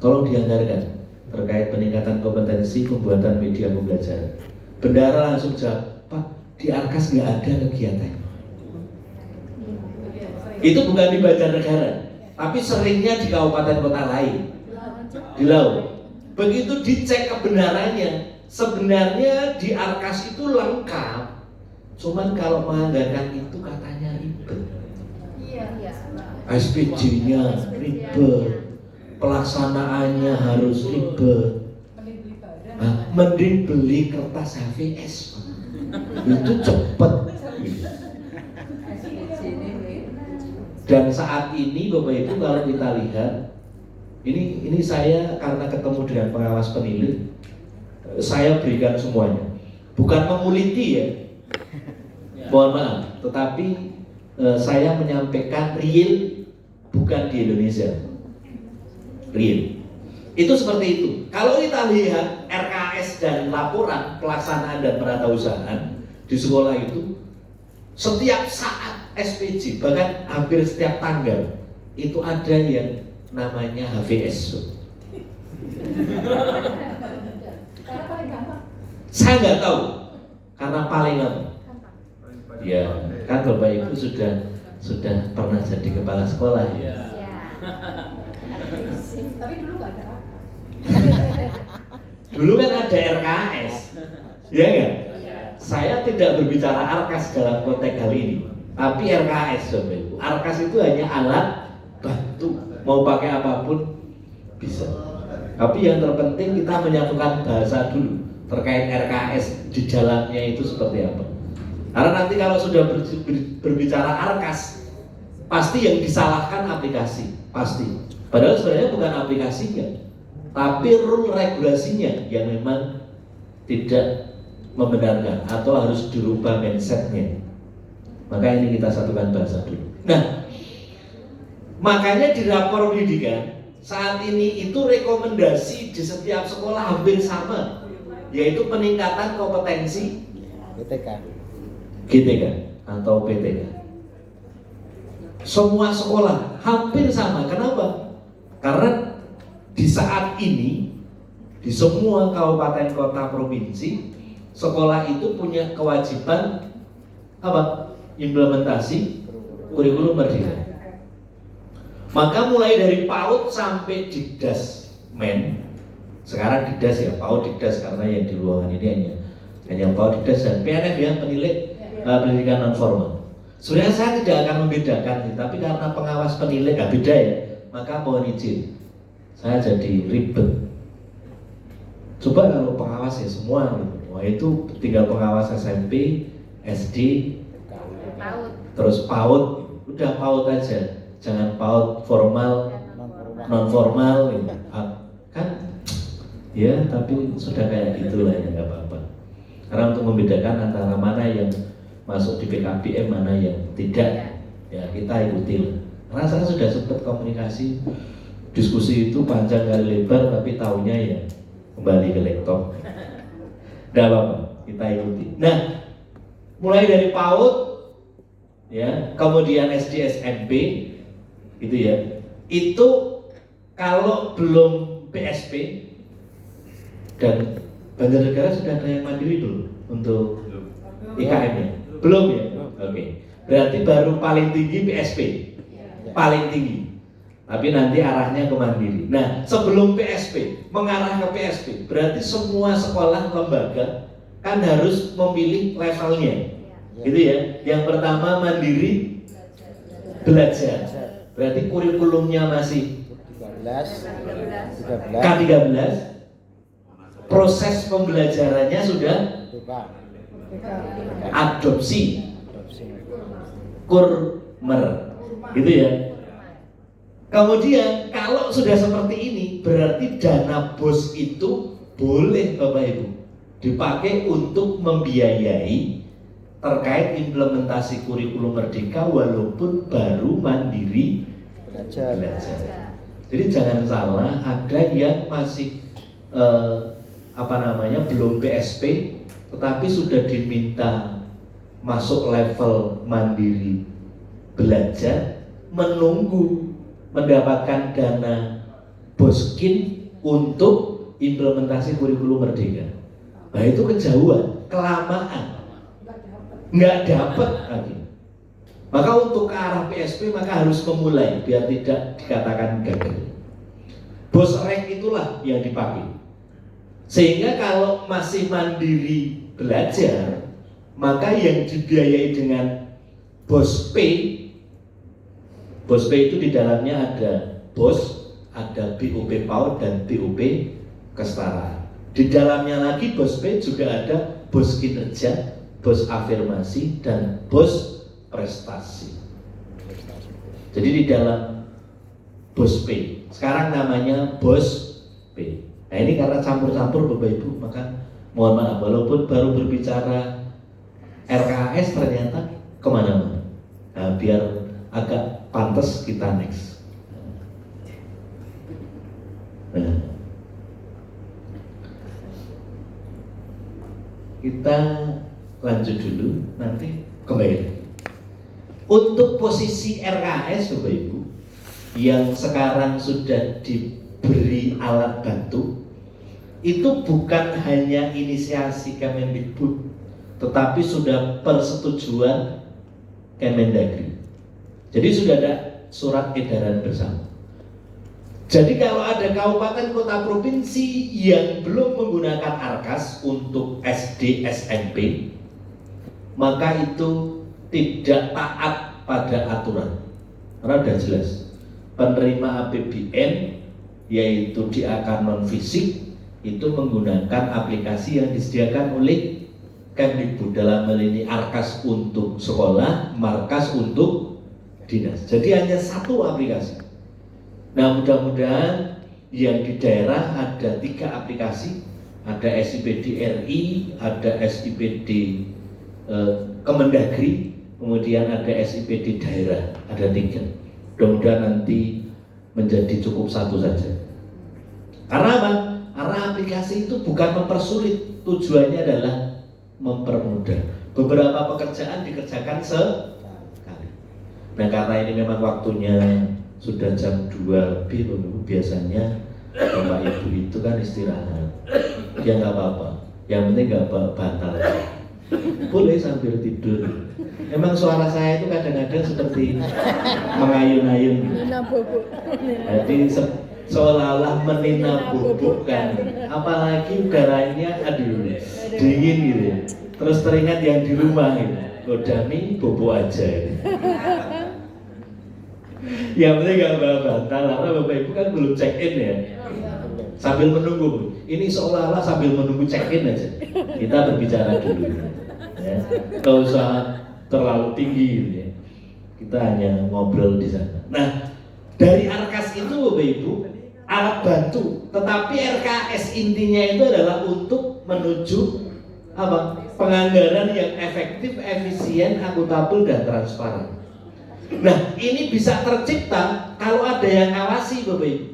Tolong dianggarkan terkait peningkatan kompetensi pembuatan media pembelajaran. Bendahara langsung jawab, Pak, di arkas nggak ada kegiatan. Itu bukan di Banjarnegara, tapi seringnya di kabupaten kota lain, di Laut. Begitu dicek kebenarannya, sebenarnya di arkas itu lengkap. Cuman kalau menganggarkan itu katanya ribet. SPJ-nya ribet. Pelaksanaannya harus ribet. Mending beli kertas HVS, itu cepet. Dan saat ini Bapak Ibu kalau kita lihat, ini saya karena ketemu dengan pengawas penilik, saya berikan semuanya. Bukan menguliti ya, mohon maaf, tetapi saya menyampaikan real, bukan di Indonesia. Real. Itu seperti itu. Kalau kita lihat RKS dan laporan pelaksanaan dan peratausahaan di sekolah itu, setiap saat SPJ, bahkan hampir setiap tanggal itu ada yang namanya HVS. Saya nggak tahu karena paling lama. Ya, kan Bapak Ibu sudah pernah jadi kepala sekolah ya. Tapi dulu nggak ada. Dulu kan ada RKS, ya nggak? Saya tidak berbicara arkas dalam konteks kali ini, tapi RKS, Bapak Ibu. Arkas itu hanya alat bantu, mau pakai apapun bisa. Tapi yang terpenting kita menyatukan bahasa dulu terkait RKS di dalamnya itu seperti apa. Karena nanti kalau sudah berbicara arkas, pasti yang disalahkan aplikasi, pasti. Padahal sebenarnya bukan aplikasinya, tapi rule regulasinya yang memang tidak membenarkan atau harus dirubah mindsetnya. Maka ini kita satukan bahasa dulu. Nah, makanya di rapor pendidikan saat ini itu rekomendasi di setiap sekolah hampir sama, yaitu peningkatan kompetensi GTK atau PTK. Semua sekolah hampir sama. Kenapa? Karena di saat ini di semua kabupaten kota provinsi sekolah itu punya kewajiban apa? Implementasi kurikulum merdeka. Maka mulai dari PAUD sampai Dikdas Men, sekarang Dikdas ya, PAUD Dikdas karena yang di ruangan ini hanya PAUD Dikdas dan PNF ya, pendidikan non formal. Sebenarnya saya tidak akan membedakan, tapi karena pengawas penilai nggak beda ya, maka mohon izin, saya jadi ribet. Coba kalau pengawas ya semua, wah itu tinggal pengawas SMP, SD, terus PAUD, udah PAUD aja. Jangan PAUD formal, non formal, gitu. Kan? Ya, tapi sudah kayak gitulah ya, nggak apa-apa. Karena untuk membedakan antara mana yang masuk di PKBM, mana yang tidak, ya kita ikuti lah. Karena saya sudah sempat komunikasi, diskusi itu panjang kali lebar, tapi tahunya ya kembali ke laptop. Nggak apa-apa, kita ikuti. Nah, mulai dari PAUD, ya, kemudian SD, SMP. Gitu ya, itu kalau belum PSP dan Banjarnegara sudah ada yang mandiri belum untuk IKM-nya? Belum ya? Oke. Berarti baru paling tinggi PSP, paling tinggi. Tapi nanti arahnya ke mandiri. Nah, sebelum PSP mengarah ke PSP, berarti semua sekolah lembaga kan harus memilih levelnya, gitu ya. Yang pertama mandiri belajar. Berarti kurikulumnya masih 13, K13. Proses pembelajarannya sudah adopsi, kurmer, gitu ya. Kemudian kalau sudah seperti ini, berarti dana BOS itu boleh Bapak Ibu dipakai untuk membiayai terkait implementasi kurikulum merdeka walaupun baru mandiri belajar. Jadi jangan salah, ada yang masih belum PSP tetapi sudah diminta masuk level mandiri belajar, menunggu mendapatkan dana BOSKIN untuk implementasi kurikulum merdeka. Nah itu kejauhan, kelamaan, nggak dapat lagi. Maka untuk ke arah PSP maka harus memulai biar tidak dikatakan gagal. BOSREK itulah yang dipakai. Sehingga kalau masih mandiri belajar, maka yang dibiayai dengan BOSP itu di dalamnya ada BOS, ada BUP PAUD dan BUP kesetaraan. Di dalamnya lagi BOSP juga ada BOS kinerja, BOS afirmasi dan BOS prestasi. Jadi di dalam BOSP, sekarang namanya BOSP. Nah ini karena campur-campur Bapak Ibu, maka mohon maaf walaupun baru berbicara RKS ternyata kemana-mana. Nah biar agak pantas kita next. Nah, kita lanjut dulu, nanti kembali. Untuk posisi RKS Bapak Ibu yang sekarang sudah diberi alat bantu, itu bukan hanya inisiasi Kemendikbud, tetapi sudah persetujuan Kemendagri. Jadi sudah ada surat edaran bersama. Jadi kalau ada kabupaten kota provinsi yang belum menggunakan ARKAS untuk SD SMP, maka itu tidak taat pada aturan. Karena sudah jelas penerima APBN yaitu DAK non fisik itu menggunakan aplikasi yang disediakan oleh Kemdikbud, dalam hal ini ARKAS untuk sekolah, MARKAS untuk dinas. Jadi hanya satu aplikasi. Nah mudah-mudahan yang di daerah ada 3 aplikasi, ada SIPD RI, ada SIPD Kemendagri, kemudian ada SIPD daerah, ada 3. Mudah-mudahan nanti menjadi cukup 1 saja. Karena apa? Karena aplikasi itu bukan mempersulit, tujuannya adalah mempermudah. Beberapa pekerjaan dikerjakan sekali. Nah karena ini memang waktunya sudah jam 2 lebih, biasanya Bapak Ibu itu kan istirahat. Ya nggak apa-apa, yang penting nggak batal. boleh sambil tidur. Memang suara saya itu kadang-kadang seperti mengayun-ayun gitu. Nina bobo. Jadi seolah-olah menina bubukkan, apalagi udaranya aduh dingin gitu ya. Terus teringat yang di rumah gitu, Dami bobo aja gitu. Yang penting gak bantah, karena Bapak Ibu kan belum check in ya. Sambil menunggu, ini seolah-olah sambil menunggu check in aja. Kita berbicara dulu ya. Gak usah terlalu tinggi gitu ya. Kita hanya ngobrol di sana. Nah, dari RKAS itu Bapak Ibu alat bantu, tetapi RKS intinya itu adalah untuk menuju apa? Penganggaran yang efektif, efisien, akuntabel dan transparan. Nah, ini bisa tercipta kalau ada yang ngawasi Bapak Ibu.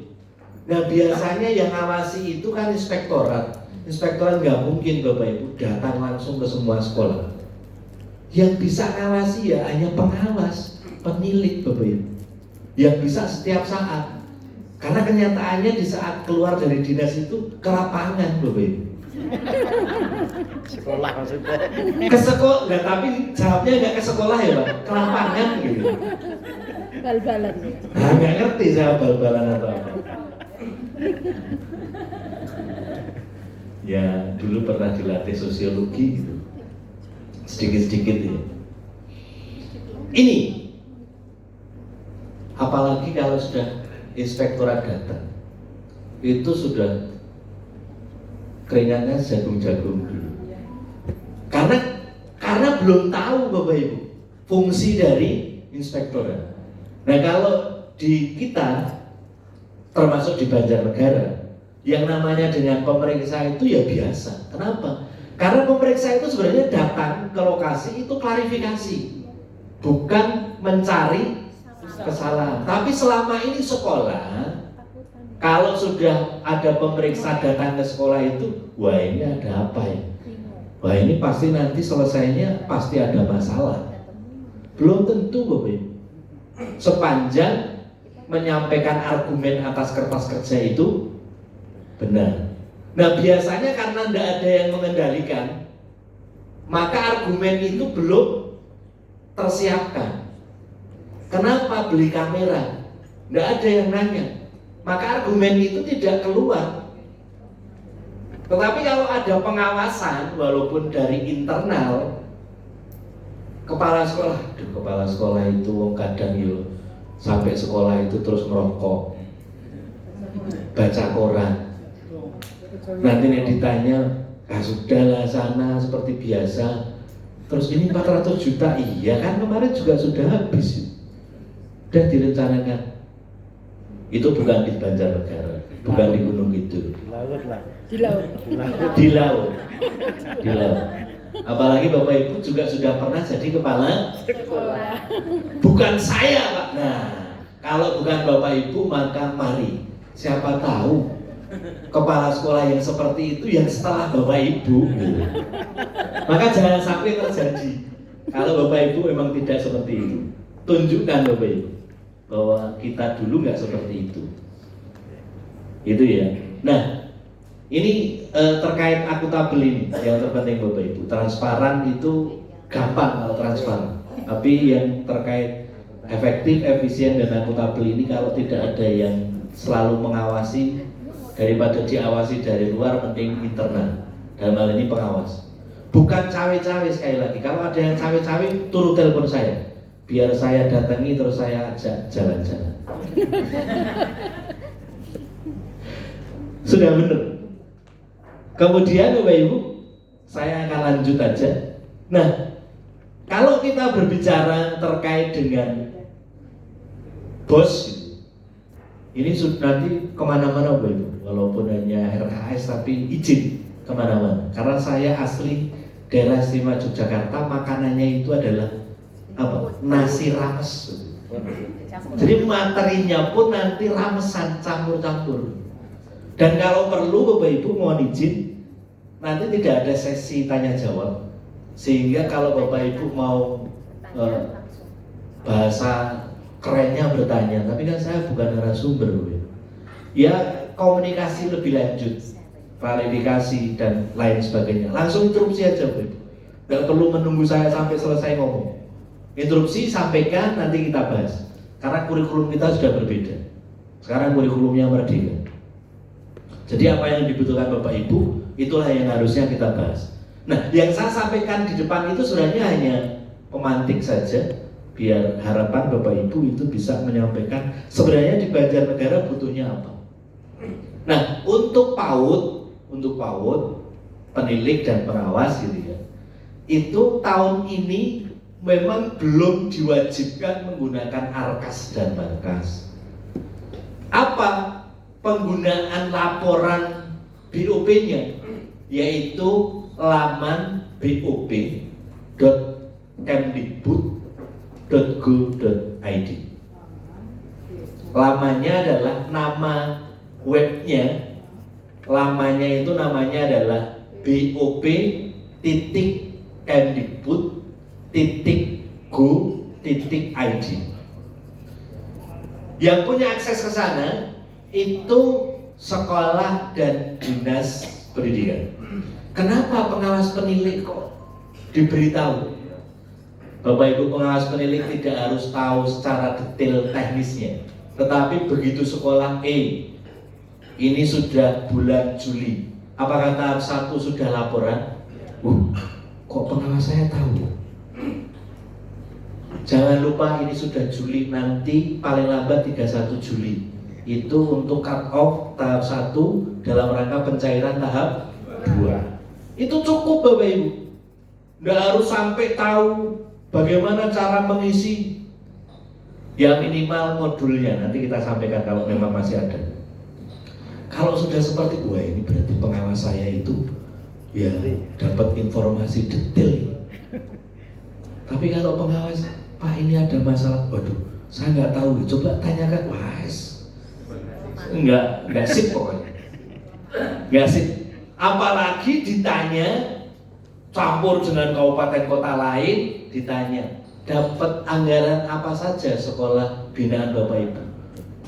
Nah, biasanya yang ngawasi itu kan inspektorat. Inspektorat nggak mungkin Bapak Ibu datang langsung ke semua sekolah. Yang bisa ngawasi ya hanya pengawas, penilik Bapak Ibu. Yang bisa setiap saat. Karena kenyataannya di saat keluar dari dinas itu ke lapangan Bapak Ibu. Sekolah maksudnya. Ke sekolah, nggak, tapi jawabnya nggak ke sekolah ya Pak, ke lapangan gitu. Bal-balan. Nah, nggak ngerti saya bal-balan atau apa. Ya dulu pernah dilatih sosiologi gitu, sedikit-sedikit ya. Ini, apalagi kalau sudah inspektorat datang, itu sudah keringatnya jagung-jagung dulu. Karena belum tahu Bapak Ibu fungsi dari inspektorat. Nah, kalau di kita termasuk di Banjarnegara yang namanya dengan pemeriksa itu ya biasa. Kenapa? Karena pemeriksa itu sebenarnya datang ke lokasi itu klarifikasi, bukan mencari kesalahan. Tapi selama ini sekolah, kalau sudah ada pemeriksa datang ke sekolah itu, wah ini ada apa ya? Wah ini pasti nanti selesainya pasti ada masalah. Belum tentu Bapak Ibu. Sepanjang menyampaikan argumen atas kertas kerja itu benar. Nah biasanya karena tidak ada yang mengendalikan, maka argumen itu belum tersiapkan. Kenapa beli kamera? Tidak ada yang nanya. Maka argumen itu tidak keluar. Tetapi kalau ada pengawasan, walaupun dari internal, kepala sekolah itu kadang yo sampai sekolah itu terus ngerokok, baca koran. Nanti nih ditanya, sudahlah sana seperti biasa. Terus ini 400 juta, iya kan kemarin juga sudah habis. Sudah direncanakan. Itu bukan di Banjarnegara, bukan di Gunung Kidul. Laut lah. Di laut. Di laut. Di laut. Apalagi Bapak Ibu juga sudah pernah jadi kepala Sekolah. Bukan saya Pak. Nah, kalau bukan Bapak Ibu maka mari. Siapa tahu kepala sekolah yang seperti itu yang setelah Bapak Ibu gitu. Maka jangan sampai terjadi. Kalau Bapak Ibu memang tidak seperti itu, tunjukkan Bapak Ibu bahwa kita dulu nggak seperti itu. Itu ya. Nah, ini terkait akuntabel ini yang terpenting Bapak Ibu. Transparan itu gampang kalau transparan. Tapi yang terkait efektif, efisien dan akuntabel ini kalau tidak ada yang selalu mengawasi, daripada diawasi dari luar, penting internal. Dalam hal ini pengawas. Bukan cawe-cawe sekali lagi. Kalau ada yang cawe-cawe, turun telepon saya. Biar saya datangi terus saya ajak jalan-jalan. Sudah benar. Kemudian Bapak Ibu, saya akan lanjut aja. Nah, kalau kita berbicara terkait dengan bos, ini nanti kemana-mana Bapak Ibu. Walaupun hanya RKS tapi izin kemana-mana. Karena saya asli daerah istimewa Yogyakarta, makanannya itu adalah apa? Nasi rames. Jadi materinya pun nanti ramesan, campur-campur. Dan kalau perlu Bapak Ibu mohon izin, nanti tidak ada sesi tanya jawab. Sehingga kalau Bapak Ibu mau bahasa kerennya bertanya, tapi kan saya bukan narasumber Bapak Ibu. Ya komunikasi lebih lanjut, klarifikasi dan lain sebagainya. Langsung interupsi aja Bapak Ibu. Nggak perlu menunggu saya sampai selesai ngomong. Interupsi, sampaikan, nanti kita bahas. Karena kurikulum kita sudah berbeda. Sekarang kurikulumnya merdeka. Jadi apa yang dibutuhkan Bapak Ibu, itulah yang harusnya kita bahas. Nah, yang saya sampaikan di depan itu sebenarnya hanya pemantik saja, biar harapan Bapak Ibu itu bisa menyampaikan sebenarnya di Banjarnegara butuhnya apa. Nah, untuk PAUD, penilik dan pengawas gitu ya, itu tahun ini memang belum diwajibkan menggunakan Arkas dan Barkas. Apa penggunaan laporan BOP-nya? Yaitu laman bop.kemdikbud.go.id. Lamanya adalah nama webnya, lamanya itu namanya adalah bop.kemdikbud.go.id. Yang punya akses ke sana itu sekolah dan dinas pendidikan. Kenapa pengawas penilik kok diberitahu? Bapak Ibu pengawas penilik tidak harus tahu secara detail teknisnya, tetapi begitu sekolah ini sudah bulan Juli, apakah tahap 1 sudah laporan? Kok pengawas saya tahu? Jangan lupa ini sudah Juli, nanti paling lambat 31 Juli itu untuk cut off tahap 1 dalam rangka pencairan tahap 2. Itu cukup Bapak Ibu. Nggak harus sampai tahu bagaimana cara mengisi. Ya minimal modulnya nanti kita sampaikan kalau memang masih ada. Kalau sudah seperti ini berarti pengawas saya itu ya dapat informasi detail. Tapi kalau pengawas, Pak ini ada masalah, waduh saya nggak tahu, coba tanyakan, nggak sip pokoknya, nggak sip. Apalagi ditanya campur dengan kabupaten kota lain, ditanya dapat anggaran apa saja sekolah binaan Bapak Ibu.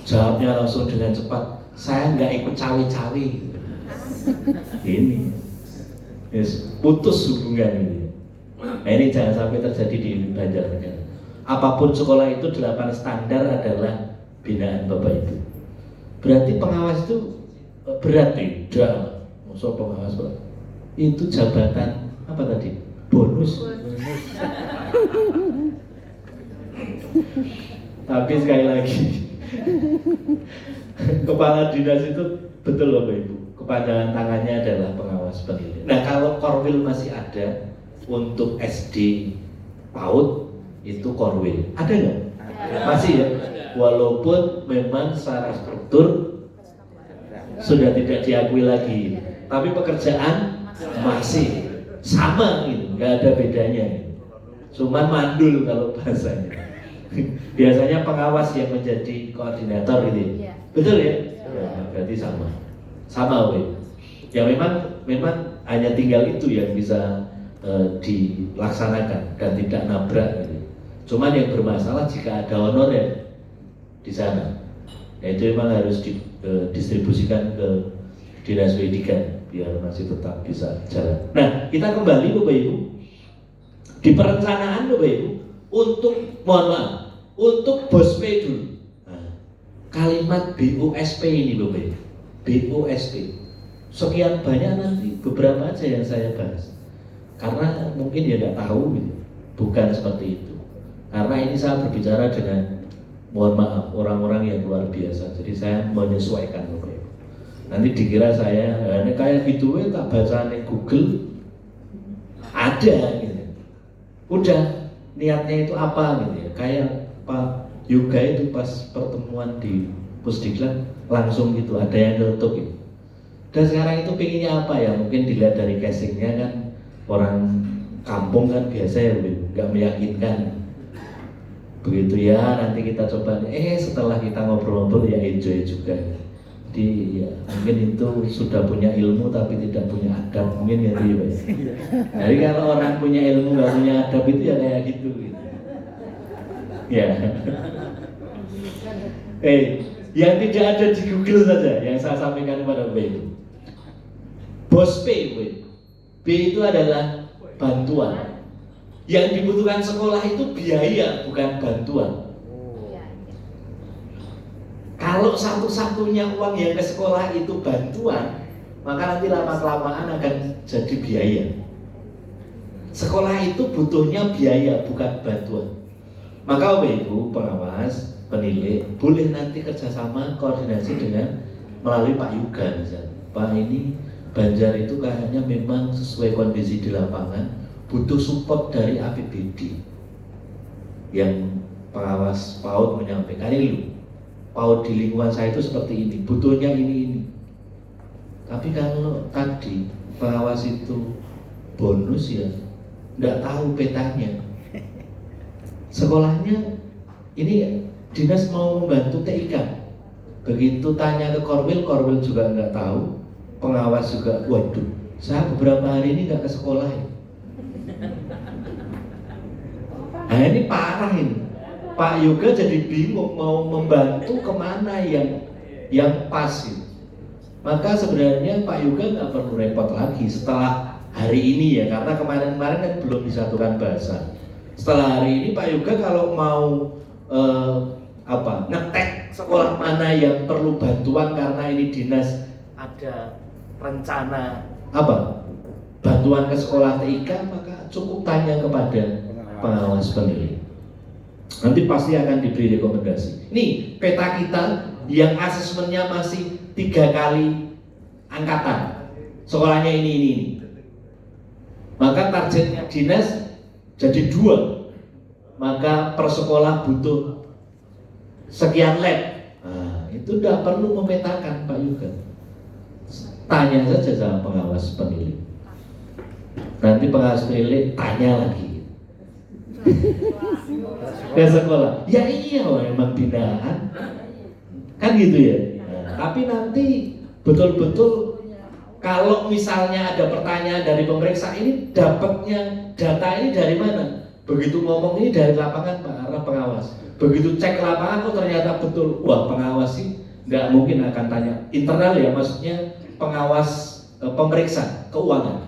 Jawabnya langsung dengan cepat, saya nggak ikut cawe-cawe. Ini yes, putus hubungan ini. Nah, ini jangan sampai terjadi di Banjarnegara. Apapun sekolah itu 8 standar adalah binaan Bapak Ibu. Berarti pengawas itu berat tidak? Maksud pengawas Pak? Itu jabatan apa tadi? Bonus. Tapi sekali lagi kepala dinas itu betul Bapak Ibu, kepanjangan tangannya adalah pengawas penilik. Nah kalau Korwil masih ada untuk SD PAUD itu Korwil, ada nggak? Masih ya, walaupun memang secara struktur sudah tidak diakui lagi, tapi pekerjaan masih sama gitu, nggak ada bedanya. Cuman mandul kalau bahasanya. Biasanya pengawas yang menjadi koordinator gitu. Ya. Betul ya? Ya, berarti sama weh. Ya memang hanya tinggal itu yang bisa dilaksanakan dan tidak nabrak gitu. Cuman yang bermasalah jika ada honorer di sana. Ya, itu memang harus didistribusikan ke dinas pendidikan biar masih tetap bisa jalan. Nah, kita kembali Bapak Ibu di perencanaan Bapak Ibu untuk untuk BOSP dulu. Nah, kalimat BOSP ini Bapak Ibu, BOSP sekian banyak, nanti beberapa aja yang saya bahas karena mungkin ya nggak tahu gitu. Bukan seperti itu, karena ini saya berbicara dengan mohon maaf orang-orang yang luar biasa, jadi saya menyesuaikan Bapak Ibu. Nanti dikira saya ini kayak gitu tak baca di Google ada gitu. Udah niatnya itu apa gitu ya, kayak Pak Yoga itu pas pertemuan di Pusdiklat langsung gitu ada yang ngelutuk gitu. Dan sekarang itu pinginnya apa ya, mungkin dilihat dari casingnya kan orang kampung kan biasa ya nggak meyakinkan. Begitu ya, nanti kita coba setelah kita ngobrol-ngobrol ya enjoy juga. Jadi ya mungkin itu sudah punya ilmu tapi tidak punya adab, mungkin ya Pak. Jadi kalau orang punya ilmu nggak punya adab itu ya kayak gitu. Ya. Yang tidak ada di Google saja yang saya sampaikan kepada Bapak Ibu. BOSP, B itu adalah bantuan. Yang dibutuhkan sekolah itu biaya, bukan bantuan. Kalau satu-satunya uang yang ke sekolah itu bantuan, maka nanti lama-kelamaan akan jadi biaya. Sekolah itu butuhnya biaya, bukan bantuan. Maka Bapak Ibu pengawas, penilik, boleh nanti kerjasama koordinasi dengan melalui Pak Yuga misalnya. Pak, ini Banjar itu kayaknya memang sesuai kondisi di lapangan, butuh support dari APBD. Yang pengawas PAUD menyampaikan, ini PAUD di lingkungan saya itu seperti ini, butuhnya ini. Tapi kalau tadi pengawas itu bonus ya, nggak tahu petanya. Sekolahnya ini dinas mau membantu TIK, begitu tanya ke Korwil, Korwil juga nggak tahu, pengawas juga, waduh, saya beberapa hari ini nggak ke sekolah ya. Nah ini parah ini. Pak Yoga jadi bingung mau membantu kemana yang pas gitu. Maka sebenarnya Pak Yoga nggak perlu repot lagi setelah hari ini ya, karena kemarin-kemarin kan belum disatukan bahasa. Setelah hari ini Pak Yoga kalau mau ngetek sekolah mana yang perlu bantuan karena ini dinas ada rencana bantuan ke sekolah TIK, maka cukup tanya kepada pengawas penilik. Nanti pasti akan diberi rekomendasi. Nih peta kita yang asesmennya masih 3 kali angkatan, sekolahnya ini. Maka targetnya dinas jadi 2, maka per sekolah butuh sekian lab. Nah, itu tidak perlu memetakan Pak Yuga. Tanya saja sama pengawas penilik. Nanti pengawas penilik tanya lagi ke sekolah. Ya iya, memang binaan kan gitu ya. Nah, tapi nanti betul-betul kalau misalnya ada pertanyaan dari pemeriksa, ini dapatnya data ini dari mana? Begitu ngomong ini dari lapangan Pak, arah pengawas. Begitu cek lapangan, oh ternyata betul. Wah, pengawas sih nggak mungkin akan tanya internal ya, maksudnya pengawas pemeriksa keuangan.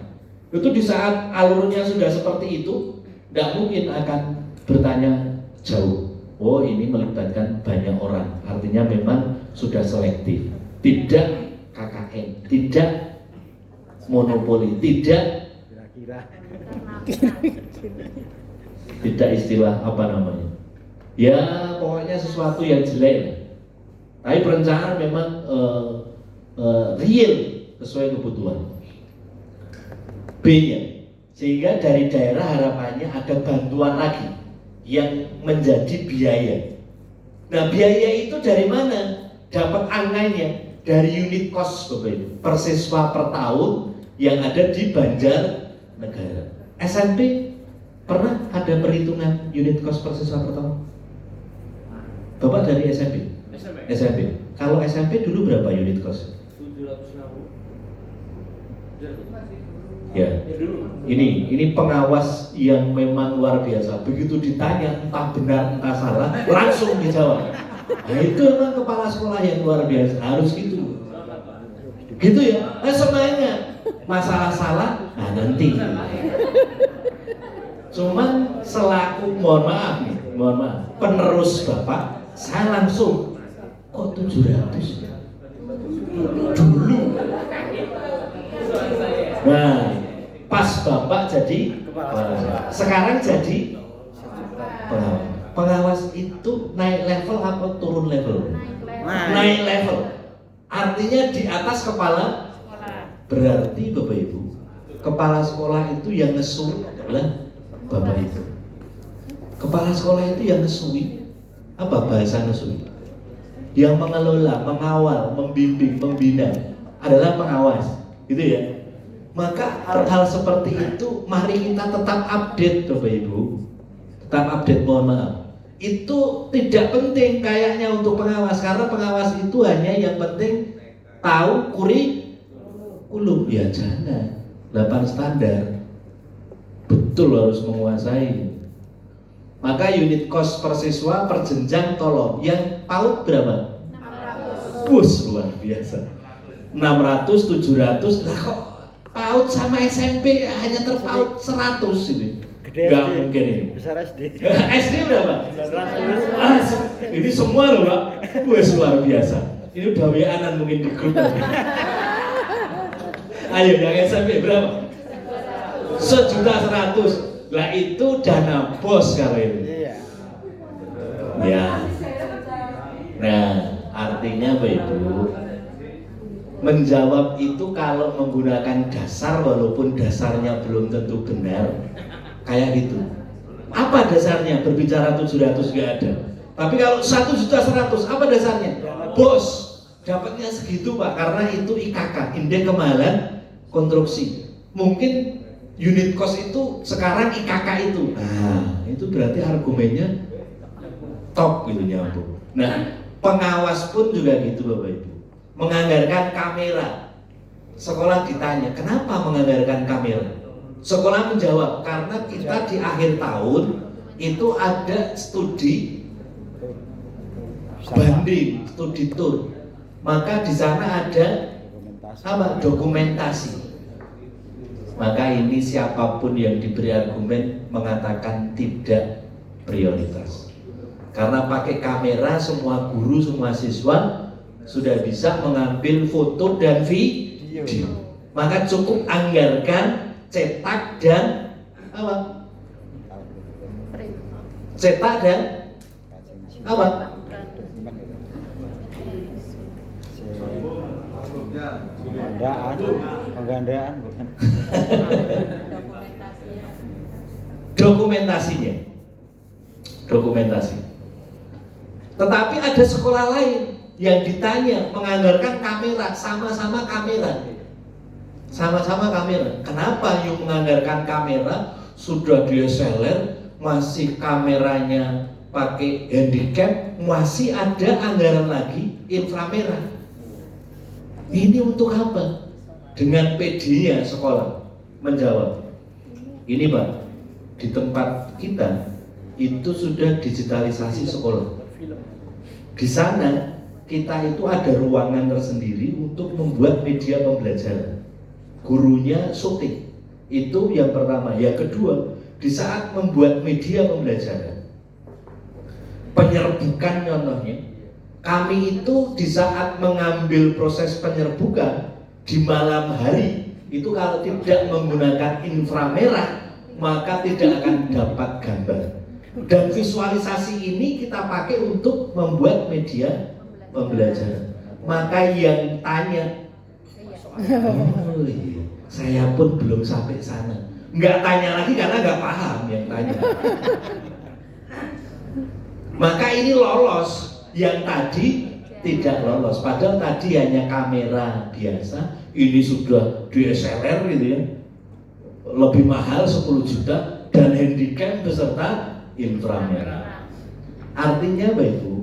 Itu di saat alurnya sudah seperti itu, nggak mungkin akan bertanya jauh. Oh, ini melibatkan banyak orang. Artinya memang sudah selektif. Tidak KKN, tidak monopoli, tidak istilah apa namanya. Ya pokoknya sesuatu yang jelek. Tapi perencanaan memang real sesuai kebutuhan. B-nya, sehingga dari daerah harapannya ada bantuan lagi yang menjadi biaya. Nah biaya itu dari mana? Dapat angkanya dari unit cost per siswa per tahun yang ada di Banjarnegara. SMP pernah ada perhitungan unit cost per siswa per tahun? Bapak dari SMP? SMP. Kalau SMP dulu berapa unit cost? 760. Ya, ini pengawas yang memang luar biasa. Begitu ditanya entah benar entah salah, langsung dijawab. Nah, itu memang kepala sekolah yang luar biasa, harus gitu. Gitu ya. Semuanya masalah salah, nah nanti. Cuman selaku mohon maaf, penerus Bapak, saya langsung kok 700 dulu. Nah, pas Bapak jadi sekarang jadi pengawas itu naik level apa turun level? Naik level. Artinya di atas kepala. Berarti Bapak Ibu, kepala sekolah itu yang ngesui adalah Bapak Ibu. Kepala sekolah itu yang ngesui. Apa bahasa ngesui? Yang mengelola, mengawal, membimbing, membina adalah pengawas. Gitu ya. Maka hal-hal seperti itu mari kita tetap update Bapak Ibu. Tetap update, mohon maaf. Itu tidak penting kayaknya untuk pengawas, karena pengawas itu hanya yang penting tahu kurikulum. Ya jangan 8 standar. Betul harus menguasai. Maka unit cost per siswa per jenjang tolong. Yang PAUD berapa? 600. Luar biasa. 600, 700 lah kok PAUD sama SMP hanya terpaut 100 ini. Gede Nggak SD. mungkin ini. Besar SD. SD berapa? 900. Ini semua loh Pak. Wes luar biasa. Ini udah WA-an mungkin di grup. Ayo yang SMP berapa? 1.100.000. Lah itu dana bos kalau ini. Iya. Ya. Nah, artinya Bapak Ibu, menjawab itu kalau menggunakan dasar walaupun dasarnya belum tentu benar, kayak gitu. Apa dasarnya? Berbicara 700 nggak ada. Tapi kalau 1.100.000 apa dasarnya? Bos, dapatnya segitu Pak, karena itu IKK, indeks kemahalan konstruksi. Mungkin unit cost itu sekarang IKK itu. Nah, itu berarti argumennya top gitu nyambung. Nah, pengawas pun juga gitu Bapak Ibu. Menganggarkan kamera. Sekolah ditanya, kenapa menganggarkan kamera? Sekolah menjawab, karena kita di akhir tahun itu ada studi banding, studi tour. Maka di sana ada apa? Dokumentasi. Maka ini siapapun yang diberi argumen mengatakan tidak prioritas. Karena pakai kamera semua guru, semua siswa sudah bisa mengambil foto dan video. Maka cukup anggarkan cetak dan apa? Cetak dan apa? Penggandaan bukan. Dokumentasi. Tetapi ada sekolah lain yang ditanya menganggarkan kamera, sama-sama kamera. Kenapa yang menganggarkan kamera? Sudah DSLR, masih kameranya pakai handicap, masih ada anggaran lagi inframerah. Ini untuk apa? Dengan PD-nya sekolah menjawab, ini Pak, di tempat kita itu sudah digitalisasi sekolah. Di sana kita itu ada ruangan tersendiri untuk membuat media pembelajaran. Gurunya syuting. Itu yang pertama. Yang kedua, di saat membuat media pembelajaran, penyerbukan contohnya, kami itu di saat mengambil proses penyerbukan di malam hari itu kalau tidak menggunakan inframerah maka tidak akan dapat gambar. Dan visualisasi ini kita pakai untuk membuat media pembelajaran. Maka yang tanya, oh iya, saya pun belum sampai sana. Nggak tanya lagi karena nggak paham yang tanya. Maka ini lolos, yang tadi tidak lolos. Padahal tadi hanya kamera biasa, ini sudah DSLR gitu ya, lebih mahal 10 juta dan handicap beserta inframerah. Artinya Bapak Ibu,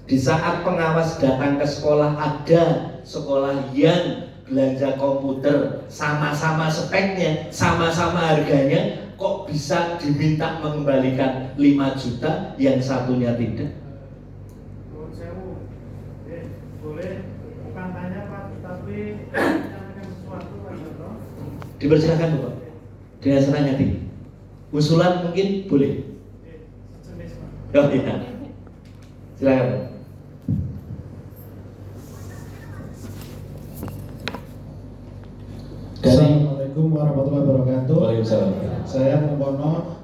di saat pengawas datang ke sekolah, ada sekolah yang belanja komputer sama-sama speknya, sama-sama harganya, kok bisa diminta mengembalikan 5 juta, yang satunya tidak? Boleh, bukan tanya Pak, tapi menyampaikan sesuatu Pak Jono. Dipersilakan Bapak, dengan senang hati. Usulan mungkin boleh. Sejenis Pak. Oh iya, silakan Pak. Assalamualaikum warahmatullahi wabarakatuh. Waalaikumsalam. Saya Mengkono